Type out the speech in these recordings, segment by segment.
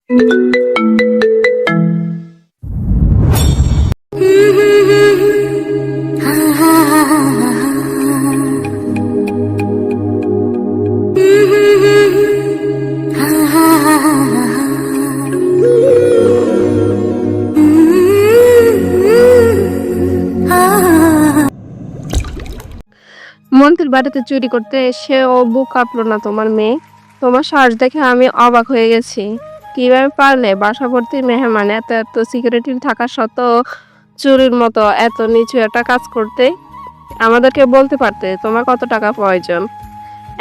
মন্ত্রীর বাড়িতে চুরি করতে এসে ও বুক কাঁপলো না তোমার মেয়ে? তোমার সাহস দেখে আমি অবাক হয়ে গেছি। কিভাবে পারলে বাসা ভর্তি মেহমান এত এত সিকিউরিটি থাকা সত্ত্বেও চুরির মতো এত নিচু একটা কাজ করতে? আমাদেরকে বলতে পারতে তোমার কত টাকা প্রয়োজন।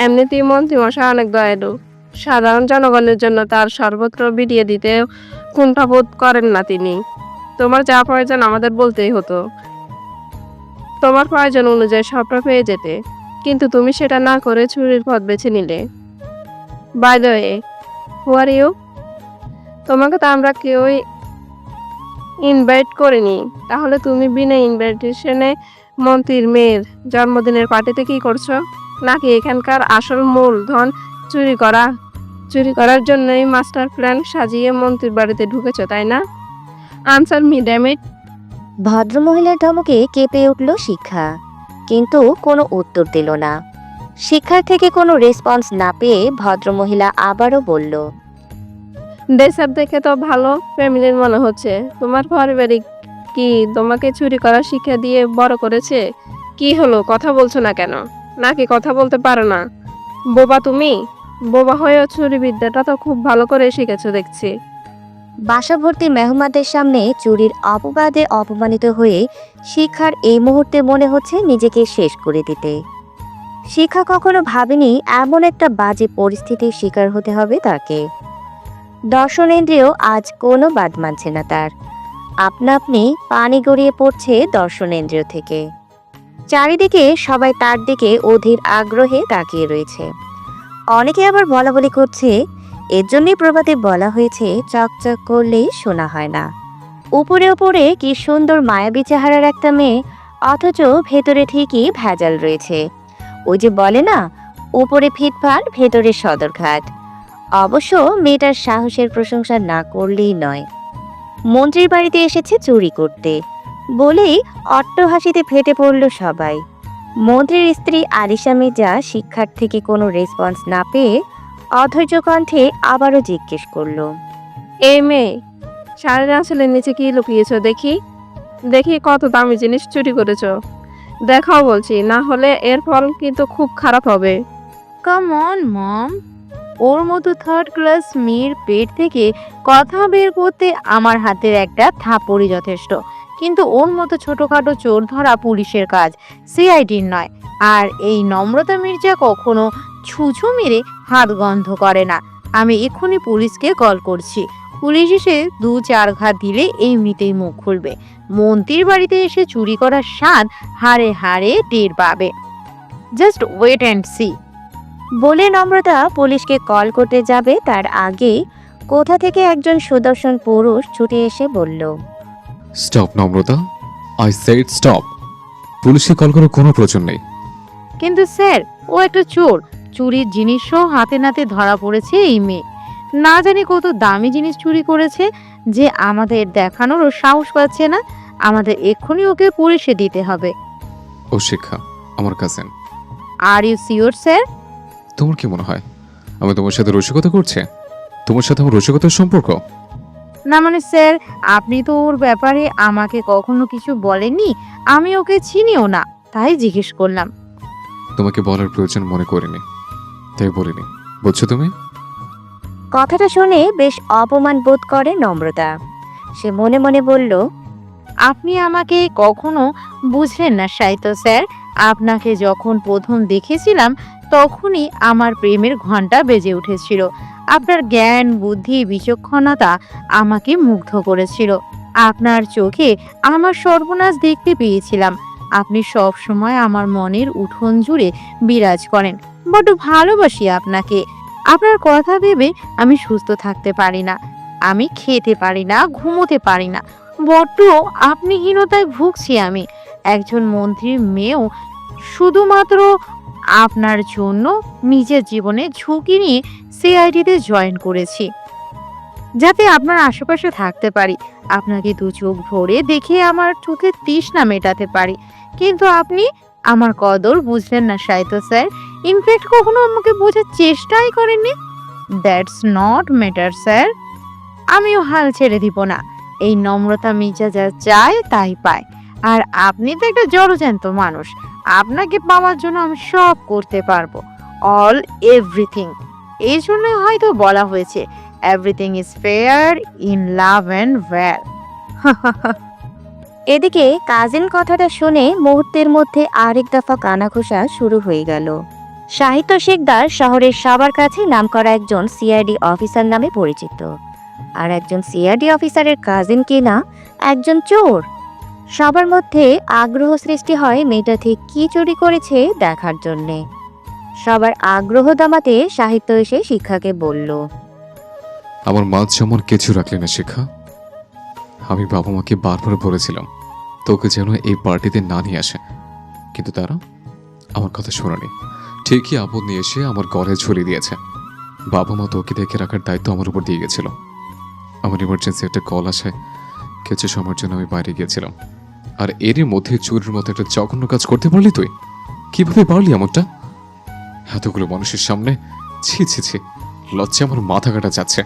এমনিতেই মন্ত্রী মশাই অনেক দয়ালু, সাধারণ জনগণের জন্য তার সর্বত্র বিলিয়ে দিতে কুণ্ঠাবোধ করেন না তিনি। তোমার যা প্রয়োজন আমাদের বলতেই হতো, তোমার প্রয়োজন অনুযায়ী সবটা পেয়ে যেতে, কিন্তু তুমি সেটা না করে চুরির পথ বেছে নিলে। By the way, who are you? তোমাকে তো আমরা কেউই ইনভাইট করিনি, তাহলে তুমি বিনা ইনভাইটেশনে মন্ত্রীর মেয়ের জন্মদিনের পার্টিতে কি করছো? নাকি এখানকার আসল মূলধন চুরি করার জন্যই মাস্টার প্ল্যান সাজিয়ে মন্ত্রীর বাড়িতে ঢুকেছো, তাই না? Answer me damn it. ভদ্রমহিলার ধমকে কেঁপে উঠল শিখা, কিন্তু কোনো উত্তর দিল না। শিখার থেকে কোনো রেসপন্স না পেয়ে ভদ্রমহিলা আবারও বলল, ড্রেসআপ দেখে তো ভালো ফ্যামিলির মনে হচ্ছে। তোমার পারিবারিক কি তোমাকে চুরি করার শিক্ষা দিয়ে বড় করেছে? কি হলো, কথা বলছো না কেন? নাকি কথা বলতে পারো না? বোবা তুমি? বোবা হয়েও চুরি বিদ্যাটা তো খুব ভালো করে শিখেছো দেখছি। বাসা ভর্তি মেহমানদের সামনে চুরির অপবাদে অপমানিত হয়ে শিখার এই মুহূর্তে মনে হচ্ছে নিজেকে শেষ করে দিতে। শিখা কখনো ভাবেনি এমন একটা বাজে পরিস্থিতির শিকার হতে হবে তাকে। দর্শনেন্দ্রিয় আজ কোনো বাদ মানছে না তার। আপনা আপনি পানি গড়িয়ে পড়ছে দর্শনেন্দ্রিয় থেকে। চারিদিকে সবাই তার দিকে অধীর আগ্রহে তাকিয়ে রয়েছে। অনেকে আবার বলা বলি করছে, এর জন্যই প্রবাদে বলা হয়েছে চকচক করলেই শোনা হয় না। উপরে উপরে কি সুন্দর মায়াবী চেহারার একটা মেয়ে, অথচ ভেতরে ঠিকই ভেজাল রয়েছে। ওই যে বলে না, উপরে ফিটফাট ভেতরে সদরঘাট। অবশ্য মেয়েটার সাহসের প্রশংসা না করলেই নয়। মন্ত্রীর বাড়িতে এসেছে চুরি করতে বলেই অট্টহাসিতে ফেটে পড়ল সবাই। মন্ত্রীর স্ত্রী আলিশা মির্জা শিক্ষার থেকে কোনো রেসপন্স না পেয়ে অধৈর্য কণ্ঠে আবারও জিজ্ঞেস করল, এই মেয়ে, শাড়ির আঁচলের নিচে কি লুকিয়েছো দেখি? দেখি কত দামি জিনিস চুরি করেছো। দেখাও বলছি, না হলে এর ফল কিন্তু খুব খারাপ হবে। কাম অন মম, ওর মতো থার্ড ক্লাস মেয়ের পেট থেকে কথা বের করতে আমার হাতের একটা থাপড়ই যথেষ্ট। কিন্তু ওর মতো ছোটখাটো চোর ধরা পুলিশের কাজ, সিআইডির নয়। আর এই নম্রতা মির্জা কখনো ছুঁচো মেরে হাত গন্ধ করে না। আমি এক্ষুনি পুলিশকে কল করছি। পুলিশ এসে 2-4 ঘা দিলে এমনিতেই মুখ খুলবে। মন্ত্রীর বাড়িতে এসে চুরি করার স্বাদ হাড়ে হাড়ে টের পাবে। Just wait and see. বলে নম্রতা পুলিশকে কল করতে যাবে তার আগে কোথা থেকে একজন সুদর্শন পুরুষ ছুটে এসে বলল, স্টপ নম্রতা, আই সেড স্টপ। পুলিশকে কল করার কোনো প্রয়োজন নেই। কিন্তু স্যার, ও একটা চোর। চুরির জিনিসও হাতে নাতে ধরা পড়েছে এই মেয়ে। না জানি কত দামি জিনিস চুরি করেছে, যে আমাদের দেখানোরও সাহস পাচ্ছে না। আমাদের এক্ষুনি ওকে পুলিশে দিতে হবে। ও শিক্ষা আমার cousin. Are you sure sir? তোমার কি মনে হয় আমি তোমার সাথে রসিকতা করছি? তোমার সাথে আমার রসিকতার সম্পর্ক? না মানে স্যার, আপনি তো ওর ব্যাপারে আমাকে কখনো কিছু বলেননি। আমি ওকে চিনিও না, তাই জিজ্ঞেস করলাম। তোমাকে বলার প্রয়োজন মনে করিনি, তাই বলিনি, বুঝছো তুমি? কথাটা শুনে বেশ অপমান বোধ করে নম্রতা। সে মনে মনে বলল, আপনি আমাকে কখনো বুঝলেন না সাহিত্য স্যার। আপনাকে যখন প্রথম দেখেছিলাম তখনই আমার প্রেমের ঘন্টা বেজে উঠেছিল। আপনার জ্ঞান, বুদ্ধি, বিচক্ষণতা আমাকে মুগ্ধ করেছিল। আপনার চোখে আমার সর্বনাশ দেখতে পেয়েছিলাম। আপনি সব সময় আমার মনের উঠোন জুড়ে বিরাজ করেন। বড্ড ভালোবাসি আপনাকে। আপনার কথা ভেবে আমি সুস্থ থাকতে পারি না। আমি খেতে পারি না, ঘুমোতে পারি না। বড্ড আপনিহীনতায় ভুগছি আমি। একজন মন্ত্রীর মেয়েও শুধুমাত্র আপনার জন্য নিজের জীবনে ঝুঁকি নিয়ে সিআইডিতে জয়েন করেছি। যাতে আপনার আশেপাশে থাকতে পারি, আপনাকে দু চোখ ভরে দেখে আমার চোখের তৃষ্ণা মেটাতে পারি। কিন্তু আপনি আমার কদর বুঝলেন না সাহিত্য স্যার। ইনফ্যাক্ট কখনো আমাকে বোঝার চেষ্টাই করেননি। That's not matter sir. আমিও হাল ছেড়ে দিব না। এই নম্রতা মির্জা যা চায় তাই পায়। আর আপনি তো একটা জড়জ্যান্ত মানুষ। আপনাকে পাওয়ার জন্য আমি সব করতে পারবো, অল এভরিথিং। এই জন্য হয়তো বলা হয়েছে everything is fair in love and war. এদিকে কাজিন কথাটা শুনে মুহূর্তের মধ্যে আরেক দফা কানাঘুষা শুরু হয়ে গেল। সাহিত্য শিকদার শহরের সবার কাছে নামকরা একজন সিআইডি অফিসার নামে পরিচিত, আর একজন সিআইডি অফিসারের কাজিন কিনা একজন চোর। সবার মধ্যে আগ্রহ সৃষ্টি হয় মেয়েটা ঠিক কি চুরি করেছে দেখার জন্যে। সবার আগ্রহ দামাতে সাহিত্য এসে শিক্ষাকে বলল, আমার মা যেমন কিছু রাখলে না শিক্ষা। আমি বাবা মাকে বারবার বলেছিলাম তোকে যেন এই পার্টিতে না নিয়ে আসে, কিন্তু তারা আমার কথা শোনেনি। ঠিকই আপদ নিয়ে এসে আমার গলায় ঝুলিয়ে দিয়েছে। বাবা মা তোকে দেখে রাখার দায়িত্ব আমার উপর দিয়ে গেছিল। আমার ইমার্জেন্সি একটা কল আসায় কিছু সময়ের জন্য আমি বাইরে গিয়েছিলাম, আর এরই মধ্যে চুরির মতো একটা জঘন্য কাজ করতে পারলি তুই? কিভাবে পারলি এমনটা? এতগুলো মানুষের সামনে ছি ছি ছি, লজ্জা আমার মাথা কাটা যাচ্ছে।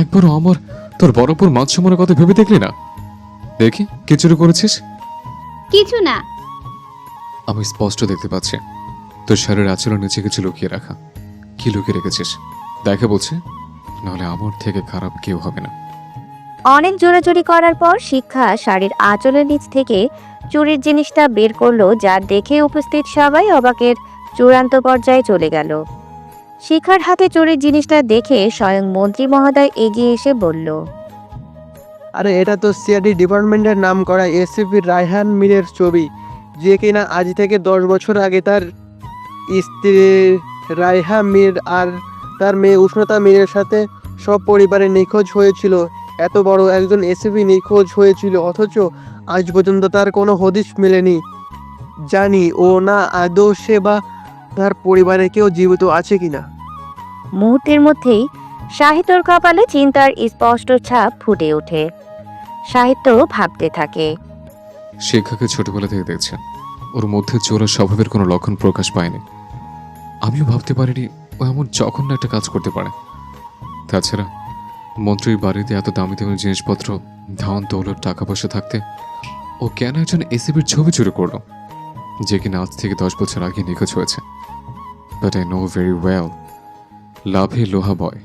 একবারও আমার তোর বড়পুর মান সম্মানের কথা ভেবে দেখলি না? দেখি কি চুরি করেছিস? কিছু না। আমি স্পষ্ট দেখতে পাচ্ছি তোর শাড়ির আঁচলের নিচে কিছু লুকিয়ে রাখা। কি লুকিয়ে রেখেছিস দেখে বলছি, নাহলে আমার থেকে খারাপ কেউ হবে না। অনেক জোরাজুরি করার পর শিক্ষা শাড়ির আঁচলের নিচ থেকে চুরির জিনিসটা বের করলো, যা দেখে উপস্থিত সবাই অবাকের চূড়ান্ত পর্যায়ে চলে গেল। শিখার হাতে চুরির জিনিসটা দেখে স্বয়ং মন্ত্রী মহোদয় এগিয়ে এসে বলল, আরে এটা তো সিআইডি ডিপার্টমেন্টের নাম করা এসিপি রায়হান মীরের ছবি, যে কিনা আজ থেকে 10 বছর আগে তার স্ত্রী রায়হা মীর আর তার মেয়ে উষ্ণতা মীরের সাথে সব পরিবারে নিখোঁজ হয়েছিল। এত বড় একজন এসিপি নিখোঁজ হয়েছিল, অথচ আজ পর্যন্ত তার কোনো হদিশ মেলেনি। জানি ও না আদৌ সে বা তার পরিবারে কেউ জীবিত আছে কিনা। মুহূর্তের মধ্যেই সাহিত্যর কপালে চিন্তার স্পষ্ট ছাপ ফুটে ওঠে। সাহিত্য ভাবতে থাকে, শিক্ষাকে ছোটবেলা থেকে দেখছে, ওর মধ্যে চোরা স্বভাবের কোনো লক্ষণ প্রকাশ পায়নি। আমিও ভাবতে পারিনি ও এমন জঘন্য একটা কাজ করতে পারে। তাছাড়া মন্ত্রীর বাড়িতে এত দামি দামি জিনিসপত্র, ধন দৌলত, টাকা পয়সা থাকতে ও কেন একজন এসিবির ছবি চুরি করলো, যে কিনা আজ থেকে 10 বছর আগে নিখোঁজ হয়েছে। But I know very well, লাভে লোহা বয়,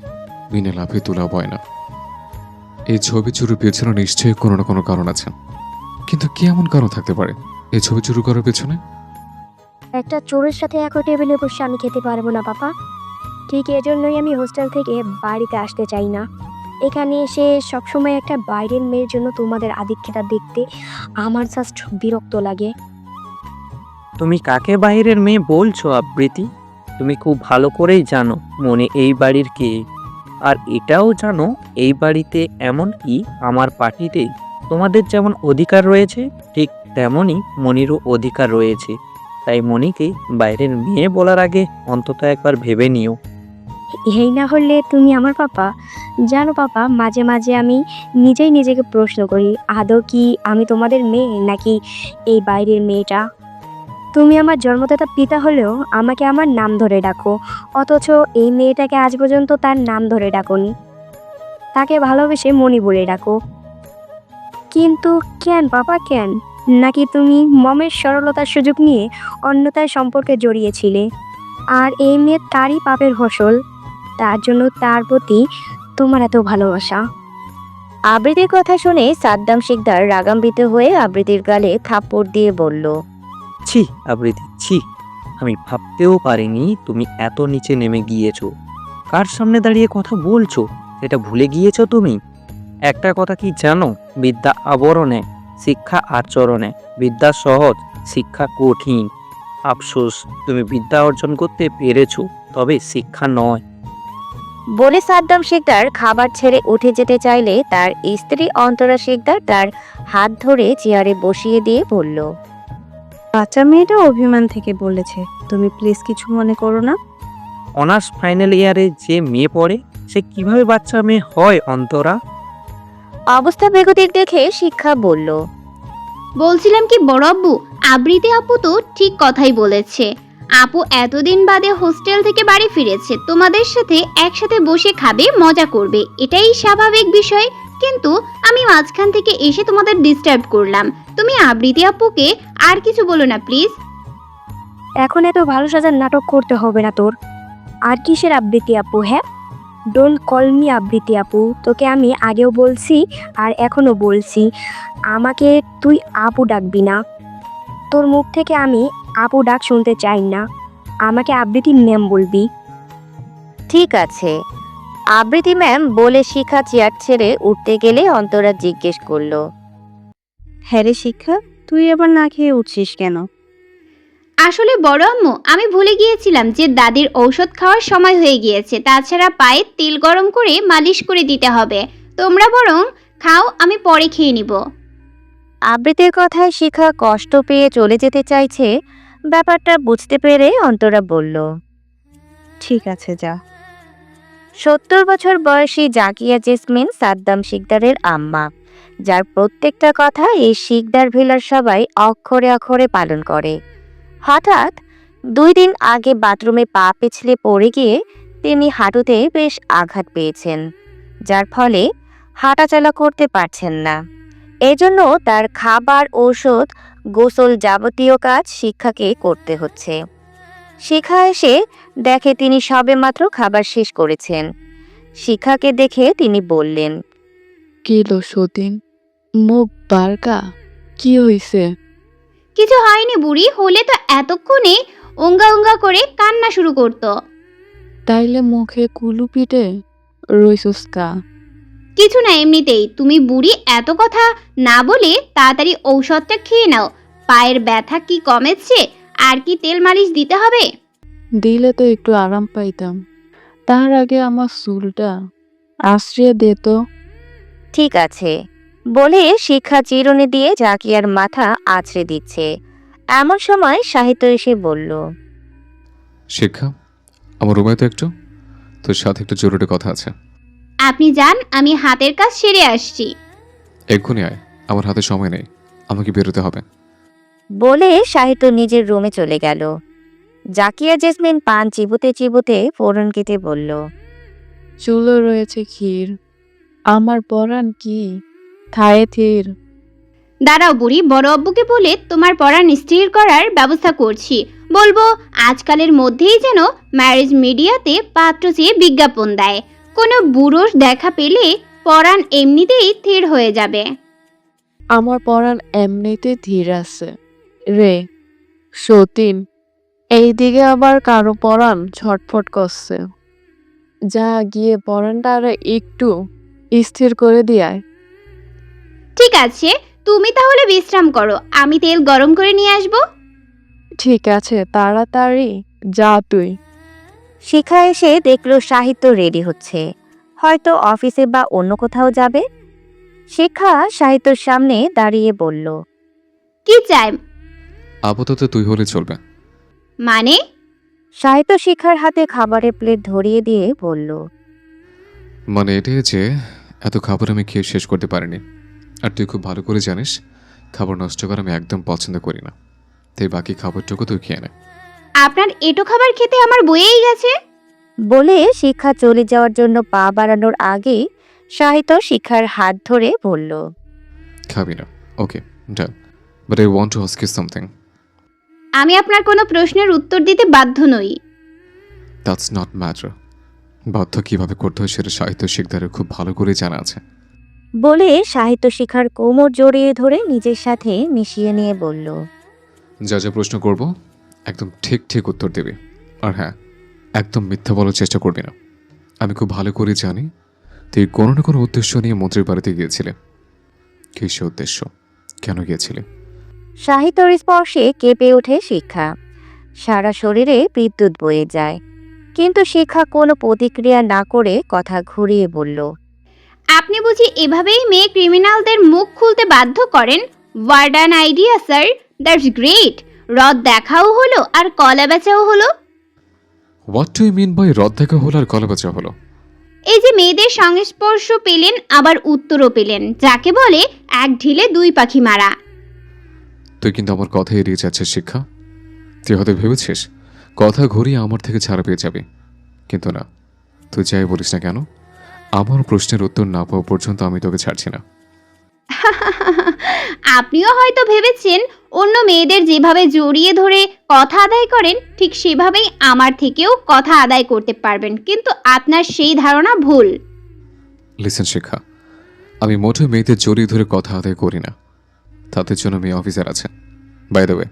বিনা লাভে তুলা বয় না। এই ছবি চুরির পেছনে নিশ্চয়ই কোনো না কোনো কারণ আছে, কিন্তু কি এমন কারণ থাকতে পারে এই ছবি চুরি করার পেছনে? একটা চোরের সাথে একই টেবিলে বসে আমি খেতে পারবো না পাপা। ঠিক এজন্যই আমি হোস্টেল থেকে বাড়িতে আসতে চাই না। এখানে এসে সবসময় একটা বাইরের মেয়ের জন্য তোমাদের আধিক্যতা দেখতে আমার জাস্ট বিরক্ত লাগে। তুমি কাকে বাইরের মেয়ে বলছো আবৃতি? তুমি খুব ভালো করেই জানো মনে এই বাড়ির কে, আর এটাও জানো এই বাড়িতে এমন কি আমার পার্টিতে তোমাদের যেমন অধিকার রয়েছে ঠিক তেমনই মনিরও অধিকার রয়েছে। তাই মনিকে বাইরের মেয়ে বলার আগে অন্তত একবার ভেবে নিও। এই না হলে তুমি আমার পাপা। জানো পাপা, মাঝে মাঝে আমি নিজেই নিজেকে প্রশ্ন করি, আদৌ কি আমি তোমাদের মেয়ে নাকি এই বাইরের মেয়েটা? তুমি আমার জন্মদাতা পিতা হলেও আমাকে আমার নাম ধরে ডাকো, অথচ এই মেয়েটাকে আজ পর্যন্ত তার নাম ধরে ডাকোনি। তাকে ভালোবেসে মনি বলে ডাকো। কিন্তু কেন পাপা, কেন? নাকি তুমি মমের সরলতার সুযোগ নিয়ে অন্যতার সম্পর্কে জড়িয়েছিলে, আর এই মেয়ে তারই পাপের ফসল? তার জন্য তার প্রতি তোমার এত ভালোবাসা? আবৃতির কথা শুনে সাদ্দাম শিকদার রাগান্বিত হয়ে আবৃতির গালে থাপ্পড় দিয়ে বলল, ছি আবৃতি ছি, আমি ভাবতেও পারিনি তুমি এত নিচে নেমে গিয়েছো। কার সামনে দাঁড়িয়ে কথা বলছো সেটা ভুলে গিয়েছো তুমি? একটা কথা কি জানো, বিদ্যা আবরণে, শিক্ষা আচরণে। বিদ্যা সহজ, শিক্ষা কঠিন। আফসোস তুমি বিদ্যা অর্জন করতে পেরেছো, তবে শিক্ষা নয়। বলে সাদ্দাম শিকদার খাবার ছেড়ে উঠে যেতে চাইলে তার স্ত্রী অন্তরা শিকদার তার হাত ধরে চেয়ারে বসিয়ে দিয়ে বলল, বাচ্চা মেয়েটা অভিমান থেকে বলেছে, তুমি প্লিজ কিছু মনে করো না। অনার্স ফাইনাল ইয়ারে যে মেয়ে পড়ে সে কিভাবে বাচ্চা মেয়ে হয় অন্তরা? অবস্থা বেগতিক দেখে শিক্ষা বলল, বলছিলাম কি বড় আব্বু, আবৃতি আপু তো ঠিক কথাই বলেছে। আপু এতদিন বাদে হোস্টেল থেকে বাড়ি ফিরেছে, তোমাদের সাথে একসাথে বসে খাবে, মজা করবে, এটাই স্বাভাবিক বিষয়। কিন্তু আমি মাঝখান থেকে এসে তোমাদের ডিস্টার্ব করলাম। তুমি আবৃতি আপুকে আর কিছু বলো না প্লিজ। এখন এত ভালো সাজার নাটক করতে হবে না তোর। আর কিসের আবৃত্তি আপু? হ্যাঁ, ডোন্ট কল মি আবৃত্তি আপু। তোকে আমি আগেও বলছি আর এখনও বলছি, আমাকে তুই আপু ডাকবি না। তোর মুখ থেকে আমি আপু ডাক শুনতে চাই না, আমাকে আবৃত্তি ম্যাম বলবি। ঠিক আছে আবৃতি ম্যাম বলে শিখা চেয়ার ছেড়ে উঠতে গেলে অন্তরা জিজ্ঞেস করলো, হ্যাঁ রে শিক্ষা, তুই আবার না খেয়ে উঠছিস কেন? আসলে বড় আম্মু, আমি ভুলে গিয়েছিলাম যে দাদির ঔষধ খাওয়ার সময় হয়ে গিয়েছে। তাছাড়া পায়ে তেল গরম করে মালিশ করে দিতে হবে। তোমরা বরং খাও, আমি পরে খেয়ে নিব। আবৃতির কথায় শিখা কষ্ট পেয়ে চলে যেতে চাইছে, ব্যাপারটা বুঝতে পেরে অন্তরা বলল, ঠিক আছে যা। 70 বছর বয়সী জাকিয়া জেসমিন সাদ্দাম শিকদারের আম্মা, যার প্রত্যেকটা কথা এই শিকদার ভিলার সবাই অক্ষরে অক্ষরে পালন করে। হঠাৎ 2 দিন আগে বাথরুমে পা পিছলে পড়ে গিয়ে তিনি হাঁটুতে বেশ আঘাত পেয়েছেন, যার ফলে হাঁটাচলা করতে পারছেন না। এজন্য তার খাবার, ঔষধ, গোসল যাবতীয় কাজ শিক্ষাকে করতে হচ্ছে। শিখা এসে দেখে তিনি সবেমাত্র খাবার শেষ করেছেন। শিখাকে দেখে তিনি বললেন, কিলো সতীন, মুখ বারকা, কি হইছে? কিছু হয়নি বুড়ি, হলে তো এতক্ষণে ওঙ্গা ওঙ্গা করে কান্না শুরু করতো। তাইলে মুখে কুলু পিটে রইসুস্কা? কিছু না, এমনিতেই। তুমি বুড়ি এত কথা না বলে তাড়াতাড়ি ঔষধটা খেয়ে নাও। পায়ের ব্যথা কি কমেছে? আর কি তেল মালিশ দিতে হবে? দিলে তো একটু আরাম পাইতাম। তার আগে আমার চুলটা আশ্রিয়ে দে তো। ঠিক আছে বলে শিক্ষা চিরুনি দিয়ে জাকিয়ার মাথা আছড়ে দিচ্ছে। এমন সময় সাহিত্য এসে বলল, শিক্ষা, আমার রুমে তো একটু, তোর সাথে একটু জরুরি কথা আছে। আপনি যান, আমি হাতের কাজ সেরে আসছি। এক্ষুনি আয়, আমার হাতে সময় নেই, আমাকে বেরোতে হবে। বলে সাহিত্য নিজের রুমে চলে গেল। জাকিয়া জেসমিন পান চিবুতে চিবুতে ফোড়ন কেটে বলল, চুলো রয়েছে ক্ষীর, আমার পরাণ কি থায়ে থির। দাঁড়াও বুড়ি, বড় আব্বুকে বলে তোমার পড়া স্থির করার ব্যবস্থা করছি। বলবো আজকালের মধ্যেই যেন ম্যারেজ মিডিয়াতে পাত্র চেয়ে বিজ্ঞাপন দেয়। কোনো বুড়োর দেখা পেলে পরাণ এমনিতেই স্থির হয়ে যাবে। আমার পরাণ এমনিতে ধীর আছে রে সতীন, এইদিকে আবার কারো পরাণ ছটফট করছে। যা গিয়ে পরাণটা আর একটু স্থির করে দিয়ায়। ঠিক আছে, তুমি তাহলে বিশ্রাম করো, আমি তেল গরম করে নিয়ে আসবো। ঠিক আছে, তাড়াতাড়ি যা তুই। শিখা এসে দেখল সাহিত্য রেডি হচ্ছে, হয়তো অফিসে বা অন্য কোথাও যাবে। শিখা সাহিত্যর সামনে দাঁড়িয়ে বলল, কি চাই? আপাতত তুই হলে চলবে। মানে? সাহিত্য শিখার হাতে খাবারের প্লেট ধরিয়ে দিয়ে বলল, মানে এটাই যে এত খাবার আমি খেয়ে শেষ করতে পারিনি। আর তুই খুব ভালো করে জানিস খাবার নষ্ট করা আমি একদম পছন্দ করি না, তাই বাকি খাবারটুকু তুই খেয়ে নে। আপনার এটো খাবার খেতে আমার বয়েই গেছে। বলে শিক্ষা চলে যাওয়ার জন্য পা বাড়ানোর আগেই সাহিত্য শিক্ষার হাত ধরে বলল, খাবি না, okay done, but I want to ask you something. আমি আপনার কোনো প্রশ্নের উত্তর দিতে বাধ্য নই। That's not matter. বাধ্য কিভাবে করতে হয় সেটা সাহিত্য শিকদারের খুব ভালো করে জানা আছে। বলে সাহিত্য শিখার কোমর জড়িয়ে ধরে নিজের সাথে মিশিয়ে নিয়ে বলল, যা যা প্রশ্ন করব একদম ঠিক ঠিক উত্তর দেবে। আর হ্যাঁ, একদম মিথ্যা বলার চেষ্টা করবি না। আমি খুব ভালো করে জানি তুই কোনো না কোনো উদ্দেশ্য নিয়ে মন্ত্রীর বাড়িতে গিয়েছিলে। কী সে উদ্দেশ্য, কেন গিয়েছিলে? সাহিত্যর স্পর্শে কেঁপে ওঠে শিক্ষা, সারা শরীরে বিদ্যুৎ বয়ে যায়। কিন্তু শিক্ষা কোনো প্রতিক্রিয়া না করে কথা ঘুরিয়ে বলল, আপনি বুঝি এভাবেই মেয়ে ক্রিমিনালদের মুখ খুলতে বাধ্য করেন? What an idea sir, that's great. রদ দেখাও হলো আর কলা বেচাও হলো। What do you mean by রদ দেখা হলো আর কলা বাঁচা হলো? এই যে মেয়েদের সংস্পর্শ পেলেন আবার উত্তরও পেলেন, যাকে বলে এক ঢিলে দুই পাখি মারা। তুই কিন্তু আমার কথা এড়িয়ে যাচ্ছিস শিক্ষা। তুই হয়তো ভেবেছিস কথা ঘুরিয়ে আমার থেকে ছাড়া পেয়ে যাবে, কিন্তু না। তুই যাই বলিস না কেন, আমার প্রশ্নের উত্তর না পাওয়া পর্যন্ত আমি তোকে ছাড়ছি না। আপনিও হয়তো ভেবেছেন অন্য মেয়েদের যেভাবে জড়িয়ে ধরে কথা আদায় করেন ঠিক সেভাবেই আমার থেকেও কথা আদায় করতে পারবেন, কিন্তু আপনার সেই ধারণা ভুল। লিসেন শিক্ষা, আমি মোটে মেয়েদের জড়িয়ে ধরে কথা আদায় করি না। তাদের জন্য মেয়ে অফিসার আছে। বাই দ্য ওয়ে,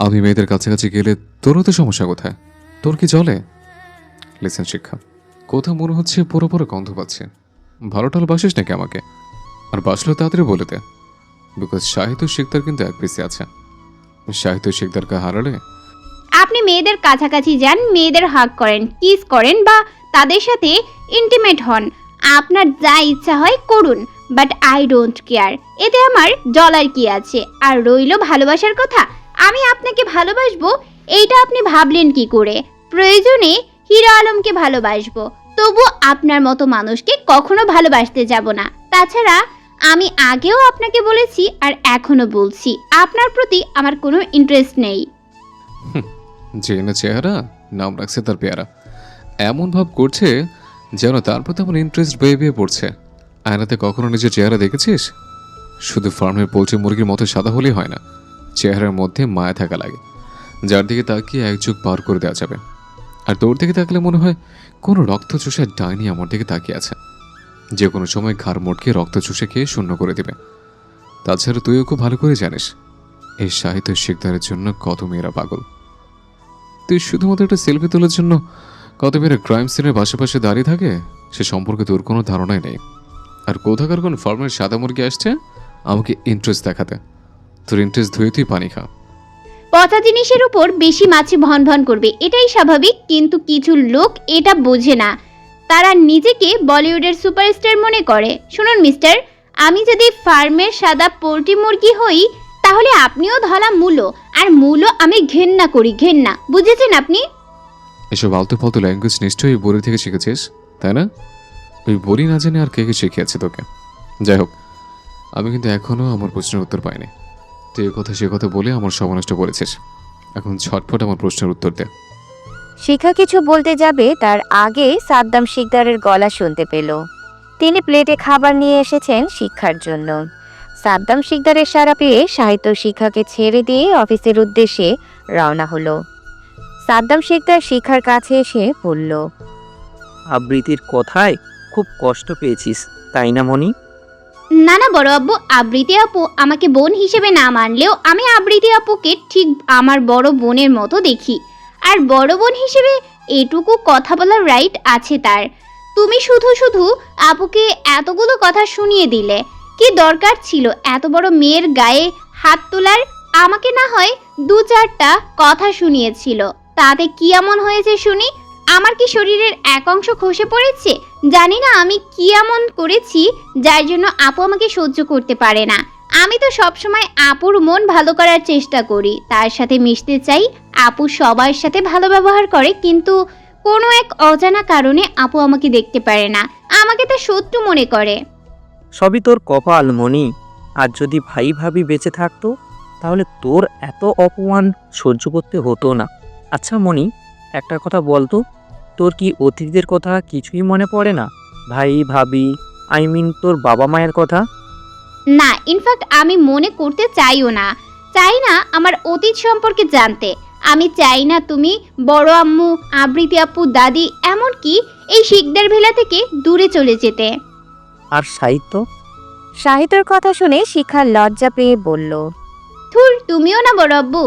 আমি মেয়েদের কাছাকাছি গেলে তোরও তো সমস্যা কোথায়? তোর কি চলে? লিসেন শিক্ষা, কোথাও মনে হচ্ছে পুরো পুরো গন্ধ পাচ্ছে। ভালো টাল বাসিস নাকি আমাকে? আর বাসলেও তাড়াতাড়ি বলে দে, বিকজ সাহিত্য শিকদার কিন্তু এক পিসে আছে। সাহিত্য শিকদারকে হারালে আপনি মেয়েদের কাছাকাছি যান, মেয়েদের হাগ করেন, কিস করেন বা তাদের সাথে ইন্টিমেট হন, আপনার যা ইচ্ছা হয় করুন, বাট আই ডোন্ট কেয়ার। এতে আমার ডলার কি আছে? আর রইল ভালোবাসার কথা, আমি আপনাকে ভালোবাসবো এইটা আপনি ভাবলেন কি করে? প্রয়োজনে হিরো আলমকে ভালোবাসবো, তবু আপনার মতো মানুষকে কখনো ভালোবাসতে যাব না। তাছাড়া আমি আগেও আপনাকে বলেছি আর এখনো বলছি, আপনার প্রতি আমার কোনো ইন্টারেস্ট নেই। যে না চেহারা নাম রাখছে তার পেয়ারা, এমন ভাব করছে যেন তার প্রতি আমার ইন্টারেস্ট বেয়ে বেয়ে পড়ছে। আয়নাতে কখনো নিজের চেহারা দেখেছিস? শুধু ফার্মের পোলট্রি মুরগির মতো সাদা হলেই হয় না, চেহারার মধ্যে মায়া থাকা লাগে, যার দিকে তাকিয়ে এক যুগ পার করে দেওয়া যাবে। আর তোর দিকে তাকলে মনে হয় কোনো রক্ত চুষে ডাইনি আমার দিকে তাকিয়ে আছে, যে কোনো সময় ঘাড় মোটকে রক্ত চুষে খেয়ে শূন্য করে দেবে। তাছাড়া তুইও খুব ভালো করে জানিস এই সাহিত্য শিকদারের জন্য কত মেয়েরা পাগল। তুই শুধুমাত্র একটা সেলফি তোলার জন্য কত মেয়েরা ক্রাইম সিনের পাশে দাঁড়িয়ে থাকে, সে সম্পর্কে তোর কোনো ধারণাই নেই। আর কোথাকার কোন ফার্মের সাদা মুরগি আসছে আমাকে ইন্টারেস্ট দেখাতে। তোর ইন্টারেস্ট ধুয়ে তুই পানি খা। পচা জিনিসের উপর বেশি মাছি ভন ভন করবে, এটাই স্বাভাবিক, কিন্তু কিছু লোক এটা বোঝে না। তারা নিজেকে বলিউডের সুপারস্টার মনে করে। শুনুন মিস্টার, আমি যদি ফার্মের সাদা পোল্ট্রি মুরগি হই তাহলে আপনিও ধলা মূলো, আর মূলো আমি ঘেন্না করি, ঘেন্না, বুঝেছেন আপনি? এসব আলতু ফালতু ল্যাঙ্গুয়েজ নিশ্চয়ই বড়ি থেকে শিখেছিস, তাই না? ওই বড়ি না জানে আর কে কে শিখিয়েছে তোকে? যাই হোক, আমি কিন্তু এখনও আমার প্রশ্নের উত্তর পাইনি। তুই এ কথা সে কথা বলে আমার সর্বনষ্ট করেছিস। এখন ঝটপট আমার প্রশ্নের উত্তর দে। শিখা কিছু বলতে যাবে তার আগে সাদ্দাম শিকদারের গলা শুনতে পেল। তিনি প্লেটে খাবার নিয়ে এসেছেন শিক্ষার জন্য। সাদ্দাম শিকদারের সাড়া পেয়ে সাহিত্য শিক্ষাকে ছেড়ে দিয়ে অফিসের উদ্দেশ্যে রওনা হলো। সাদ্দাম শিকদার শিক্ষার কাছে এসে বলল, আবৃত্তির কথায় খুব কষ্ট পেয়েছিস তাই না মনি? না না বড় আব্বু, আবৃতি আপু আমাকে বোন হিসেবে না মানলেও আমি আবৃতি আপুকে ঠিক আমার বড় বোনের মতো দেখি, আর বড় বোন হিসেবে এটুকু কথা বলার রাইট আছে তার। তুমি শুধু শুধু আপুকে এতগুলো কথা শুনিয়ে দিলে, কি দরকার ছিল এত বড় মেয়ের গায়ে হাত তোলার? আমাকে না হয় দু চারটা কথা শুনিয়েছিল, তাতে কি এমন হয়েছে শুনি? আমার কি শরীরের এক অংশ খসে পড়েছে? জানি না আমি কি এমন করেছি যার জন্য আপু আমাকে সহ্য করতে পারে না। আমি তো সবসময় আপুর মন ভালো করার চেষ্টা করি, তার সাথে মিশতে চাই। আপু সবার সাথে ভালো ব্যবহার করে, কিন্তু কোনো এক অজানা কারণে আপু আমাকে দেখতে পারে না, আমাকে তার শত্রু মনে করে। সবই তোর কপাল মনি। আর যদি ভাই ভাবি বেঁচে থাকতো তাহলে তোর এত অপমান সহ্য করতে হতো না। আচ্ছা মনি, একটা কথা বলতো, তোর কি অতীতের কথা কিছুই মনে পড়ে না? ভাই ভাবি, আই মিন তোর বাবা মায়ের কথা? না, ইনফ্যাক্ট আমি মনে করতে চাইও না, চাই না আমার অতীত সম্পর্কে জানতে। আমি চাই না তুমি বড় আম্মু, আবৃতি আপু, দাদি, এমনকি এই শিকদার ভেলা থেকে দূরে চলে যেতে। আর সাহিত্য? সাহিত্যের কথা শুনে শিখা লজ্জা পেয়ে বলল, থুর, তুমিও না বড় আব্বু।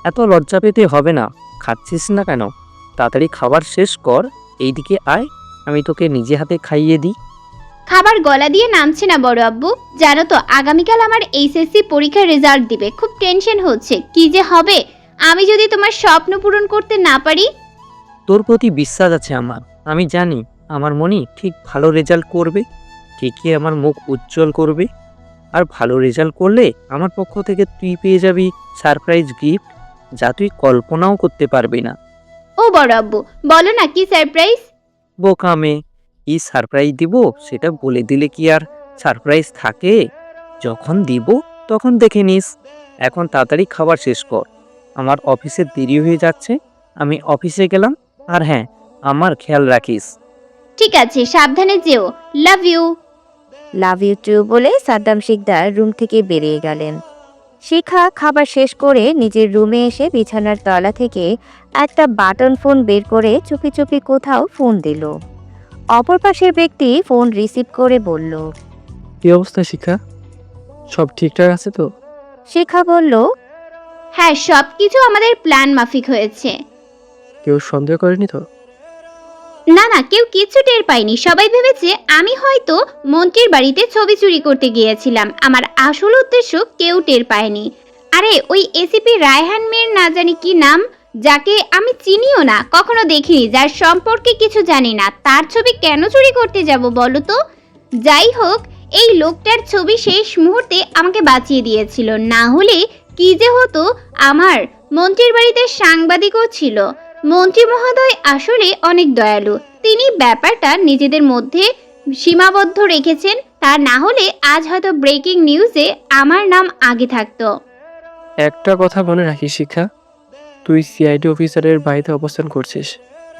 এত লজ্জা পেতে হবে না। খাচ্ছিস না কেন? তাড়াতাড়ি খাবার শেষ কর, এইদিকে আয়, আমি তোকে নিজে হাতে খাইয়ে দিই। খাবার গলা দিয়ে নামছে না বড় আব্বু। জানো তো আগামীকাল আমার এইচএসসি পরীক্ষার রেজাল্ট দিবে, খুব টেনশন হচ্ছে, কি যে হবে আমি যদি তোমার স্বপ্ন পূরণ করতে না পারি। তোর প্রতি বিশ্বাস আছে আমার, আমি জানি আমার মনি ঠিক ভালো রেজাল্ট করবে, ঠিকই আমার মুখ উজ্জ্বল করবে। আর ভালো রেজাল্ট করলে আমার পক্ষ থেকে তুই পেয়ে যাবি সারপ্রাইজ গিফট, যা তুই কল্পনাও করতে পারবি না। ও বড় আব্বু, বলো না কি সারপ্রাইজ? বোকা মেয়ে, কি সারপ্রাইজ দিব সেটা বলে দিলে কি আর সারপ্রাইজ থাকে? যখন দিব তখন দেখে নিস। এখন তাড়াতাড়ি খাবার শেষ কর, আমার অফিসে দেরি হয়ে যাচ্ছে। আমি অফিসে গেলাম। আর হ্যাঁ, আমার খেয়াল রাখিস। ঠিক আছে, সাবধানে যেও। Love you. Love you too বলে সাদ্দাম শিকদার রুম থেকে বেরিয়ে গেলেন। শিখা খাবার শেষ করে নিজের রুমে এসে বিছানার তলা থেকে একটা বাটন ফোন বের করে চুপি চুপি কোথাও ফোন দিল। অপর পাশের ব্যক্তি ফোন রিসিভ করে বলল। কি অবস্থা শিখা? সব ঠিকঠাক আছে তো? শিখা বলল, হ্যাঁ, সবকিছু আমাদের প্ল্যান মাফিক হয়েছে। কেউ সন্দেহ করেনি তো? না না, কেউ কিচ্ছু টের পায়নি। সবাই ভেবেছে আমি হয়তো মন্ত্রীর বাড়িতে ছবি চুরি করতে গিয়েছিলাম। আমার আসল উদ্দেশ্য কেউ টের পায়নি। আরে ওই এসিপি রায়হান মেয়ের না জানি কি নাম, যাকে আমি চিনিও না, কখনো দেখিনি, যার সম্পর্কে কিছু জানি না, তার ছবি কেন চুরি করতে যাব বলো তো? যাই হোক, এই লোকটার ছবি শেষ মুহূর্তে আমাকে বাঁচিয়ে দিয়েছিল, না হলে কি যে হতো আমার। মন্ত্রীর বাড়িতে সাংবাদিকও ছিল। মন্ত্রী মহোদয় আসলে অনেক দয়ালু। তিনি ব্যাপারটা নিজেদের মধ্যে সীমাবদ্ধ রেখেছেন, তা না হলে আজ হয়তো ব্রেকিং নিউজে আমার নাম আগে থাকতো। একটা কথা মনে রাখিস শিখা, তুই সিআইডি অফিসারের বাড়িতে অবস্থান করছিস।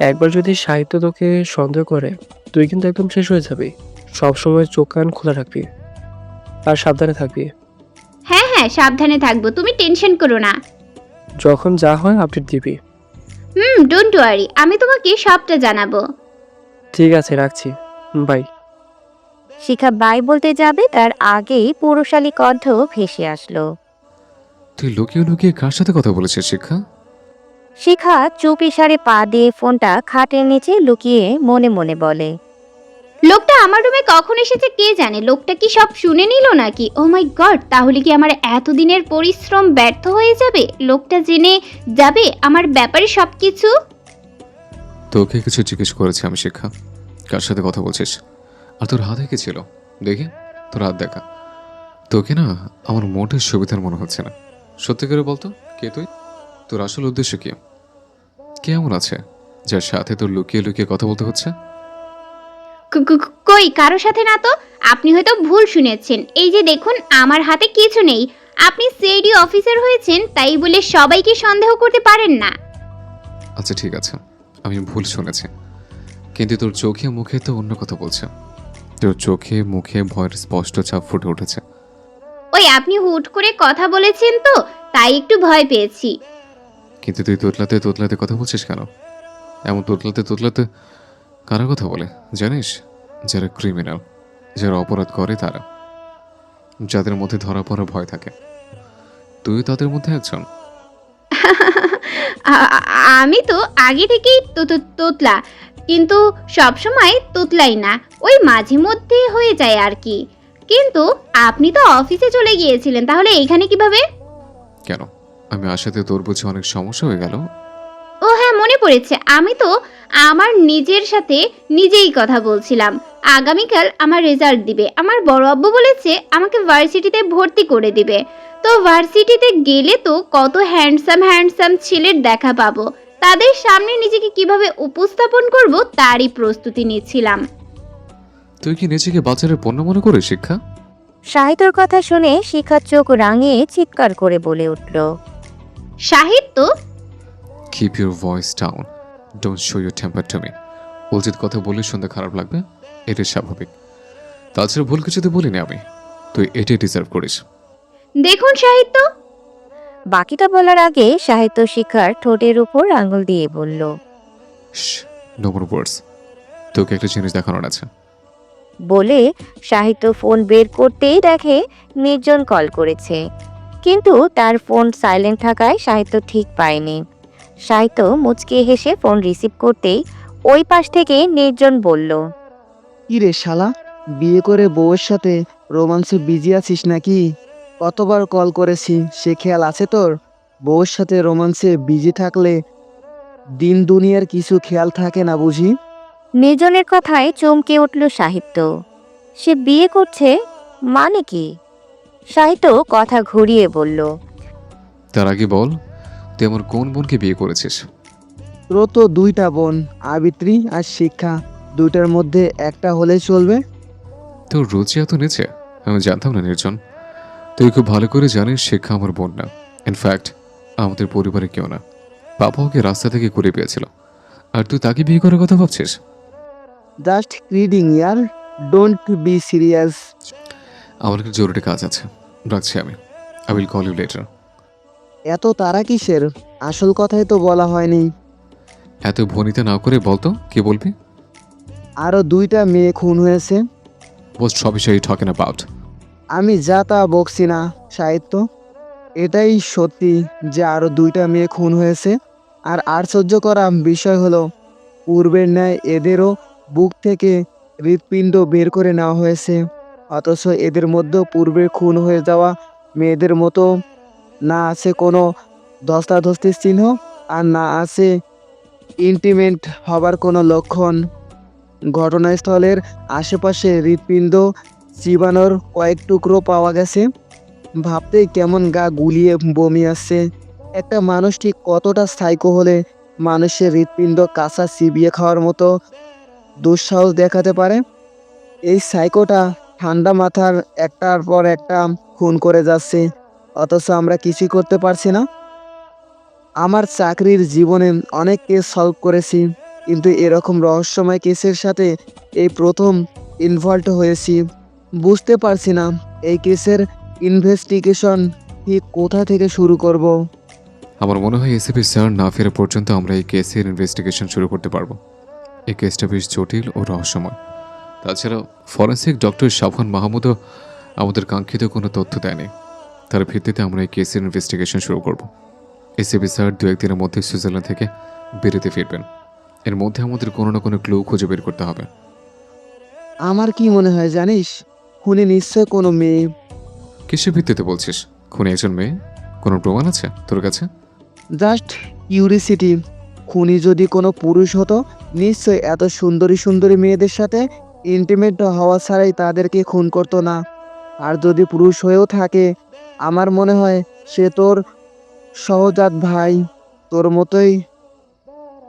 একবার যদি সাহিত্য তোকে সন্দেহ করে, তুই কিন্তু একদম শেষ হয়ে যাবি। সবসময় চোখ কান খোলা রাখবি আর সাবধানে থাকবি। হ্যাঁ হ্যাঁ, সাবধানে থাকবো, তুমি টেনশন করো না। যখন যা হয় আপডেট দিবি। ডোন্ট ওয়ারি, আমি তোমাকে সবটা জানাবো। ঠিক আছে, রাখছি, বাই। শিখা বাই বলতে যাবে তার আগেই পুরুষালী কণ্ঠ ভেসে আসলো। তুই লুকিয়ে লুকিয়ে কার সাথে কথা বলেছিস শিক্ষা? শিখা চুপ ইশারে পা দিয়ে ফোনটা খাটের নিচে লুকিয়ে মনে মনে বলে। লোকটা আমার রুমে কখন এসেছে কে জানে। লোকটা কি সব শুনে নিল নাকি? ও মাই গড, তাহলে কি আমার এতদিনের পরিশ্রম ব্যর্থ হয়ে যাবে? লোকটা জেনে যাবে আমার ব্যাপারে সবকিছু। তোকে কিছু জিজ্ঞেস করেছি আমি শিক্ষা, কার সাথে কথা বলছিস? আর তোর হাতে কি ছিল দেখি, তোর হাত দেখা। তোকে না আমার মোটের সুবিধার মনে হচ্ছে না। সত্যি করে বলতো, কে তুই? তোর আসল উদ্দেশ্য কি? কেমন আছে যার সাথে তোর লুকিয়ে লুকিয়ে কথা বলতে হচ্ছে? কই, কারো সাথে না তো। আপনি হয়তো ভুল শুনেছেন। এই যে দেখুন, আমার হাতে কিছু নেই। আপনি সিআইডি অফিসার হয়েছেন, তাই বলে সবাইকে সন্দেহ করতে পারেন না। আচ্ছা ঠিক আছে, আমি ভুল শুনেছি, কিন্তু তোর চোখে মুখে তো অন্য কথা বলছে। তোর চোখে মুখে ভয়ের স্পষ্ট ছাপ ফুটে উঠেছে। ওই আপনি হুট করে কথা বলেছেন তো, তাই একটু ভয় পেয়েছি। কিন্তু তুই তোতলাতে তোতলাতে কথা বলছিস কেন? এমন তোতলাতে তোতলাতে কারা কথা বলে জানিস? যারা ক্রিমিনাল, যারা অপরাধ করে, তারা, যাদের মধ্যে ধরা পড়ার ভয় থাকে। তুই তাদের মধ্যে একজন। আমি তো আগে থেকেই তোতলা, কিন্তু সবসময় তোতলাই না, ওই মাঝে মধ্যে হয়ে যায় আর কি। কিন্তু আপনি তো অফিসে চলে গিয়েছিলেন, তাহলে এইখানে কিভাবে? কেন, আমি আসাতে তোর বুঝি অনেক সমস্যা হয়ে গেল? ও হ্যাঁ, মনে পড়েছে। আমি তো আমার নিজের সাথে নিজেই কথা বলছিলাম। আগামীকাল আমার রেজাল্ট দিবে। আমার বড় আব্বু বলেছে আমাকে ভার্সিটিতে ভর্তি করে দিবে। তো ভার্সিটিতে গেলে তো কত হ্যান্ডসাম হ্যান্ডসাম ছেলের দেখা পাবো। তাদের সামনে নিজেকে কিভাবে উপস্থাপন করব তারই প্রস্তুতি নিচ্ছিলাম। তুই কি নিজেকে বাজারের পণ্য মনে করে শিক্ষা? সাহিত্যর কথা শুনে শিখার চোখ রাঙিয়ে চিৎকার করে বলে উঠল। সাহিত্য? Keep your voice down. Don't show your temper to me. উচিত কথা বলে শুনতে খারাপ লাগবে, এটাই স্বাভাবিক। তাছাড়া ভুল কিছুতে বলিনি আমি, তুই এটাই ডিজার্ভ করিস। দেখুন সাহিত্য। বাকিটা বলার আগে সাহিত্য শিখার ঠোঁটের উপর আঙুল দিয়ে বলল। নো মোর ওয়ার্ডস। তোকে একটা জিনিস দেখানোর আছে। বলে সাহিত্য ফোন বের করতেই দেখে নির্জন কল করেছে, কিন্তু তার ফোন সাইলেন্ট থাকায় সাহিত্য ঠিক পায়নি। সাহিত্য মুচকে হেসে ফোন রিসিভ করতেই ওই পাশ থেকে নির্জন বলল। কি রে শালা, বিয়ে করে বউয়ের সাথে রোমান্সে বিজি আছিস নাকি? কতবার কল করেছি, সে খেয়াল আছে তোর? বউয়ের সাথে রোমান্সে বিজি থাকলে দিন দুনিয়ার কিছু খেয়াল থাকে না বুঝি? নির্জনের কথায় চমকে উঠল সাহিত্য। সে বিয়ে করছে মানে কি? সাহিত্য কথা ঘুরিয়ে বলল। তার আগে বল, তুই আমার কোন বোনকে বিয়ে করেছিস? তোর তো দুইটা বোন, আবিত্রী আর শিক্ষা। দুইটার মধ্যে একটা হলেই চলবে। তোর রুচি এত নিচে আমি জানতাম না নির্জন। তুই খুব ভালো করে জানিস শিক্ষা আমার বোন না, ইনফ্যাক্ট আমাদের পরিবারে কেউ না। বাবা ওকে রাস্তা থেকে করে পেয়েছিল, আর তুই তাকে বিয়ে করার কথা ভাবছিস? জাস্ট রিডিং ইয়ার, ডোন্ট বি সিরিয়াস। আমার একটা জরুরি কাজ আছে, রাখছি আমি। I will call you later. এত তারা কিসের? আসল কথাই তো বলা হয়নি। এত ভনিতা না করে বলতো কি বলবি? আরও দুইটা মেয়ে খুন হয়েছে। What rubbish are you talking about? আমি যা তা বকছি না সাহিত্য, এটাই সত্যি যে আরও দুইটা মেয়ে খুন হয়েছে। আর আশ্চর্য করা বিষয় হলো পূর্বের ন্যায় এদেরও বুক থেকে হৃৎপিণ্ড বের করে নেওয়া হয়েছে, অথচ এদের মধ্যেও পূর্বের খুন হয়ে যাওয়া মেয়েদের মতো না আছে কোনো ধস্তাধস্তির চিহ্ন, আর না আছে ইন্টিমেট হবার কোনো লক্ষণ। ঘটনাস্থলের আশেপাশে হৃৎপিণ্ড চিবানোর কয়েক টুকরো পাওয়া গেছে। ভাবতেই কেমন গা গুলিয়ে বমি আসছে। একটা মানুষ ঠিক কতটা সাইকো হলে মানুষের হৃৎপিণ্ড কাঁচা চিবিয়ে খাওয়ার মতো দুঃসাহস দেখাতে পারে? এই সাইকোটা ঠান্ডা মাথার একটার পর একটা খুন করে যাচ্ছে, অথচ আমরা কিছুই করতে পারছি না। আমার চাকরির জীবনে অনেক কেস সলভ করেছি, কিন্তু এরকম রহস্যময় কেসের সাথে এই প্রথম ইনভলভ হয়েছি। বুঝতে পারছি না এই কেসের ইনভেস্টিগেশন ঠিক কোথা থেকে শুরু করব। আমার মনে হয় এসিপি স্যার না ফেরা পর্যন্ত আমরা এই কেসের ইনভেস্টিগেশন শুরু করতে পারবো। এই কেসটা বেশ জটিল ও রহস্যময়। তাছাড়া ফরেন্সিক ডক্টর শাফান মাহমুদও আমাদের কাঙ্ক্ষিত কোনো তথ্য দেয়নি। তার ভিত্তিতে আমরা এই কেসের ইনভেস্টিগেশন শুরু করব। এসিপি স্যার দু একদিনের মধ্যে সুইজারল্যান্ড থেকে বেরোতে ফিরবেন। এর মধ্যে আমাদের কোনো না কোনো ক্লু খুঁজে বের করতে হবে। আমার কি মনে হয় জানিস, খুনি নিশ্চয় কোনো মেয়ে। কিসের ভিত্তিতে বলছিস? খুনি একজন মেয়ে? কোনো প্রমাণ আছে তোর কাছে? Just curiosity. খুনি যদি কোনো পুরুষ হতো নিশ্চয় এত সুন্দরী সুন্দরী মেয়েদের সাথে ইন্টিমেট হওয়া ছাড়াই তাদেরকে খুন করতো না। আর যদি পুরুষ হয়েও থাকে, আমার মনে হয় সে তোর সহজাত ভাই, তোর মতোই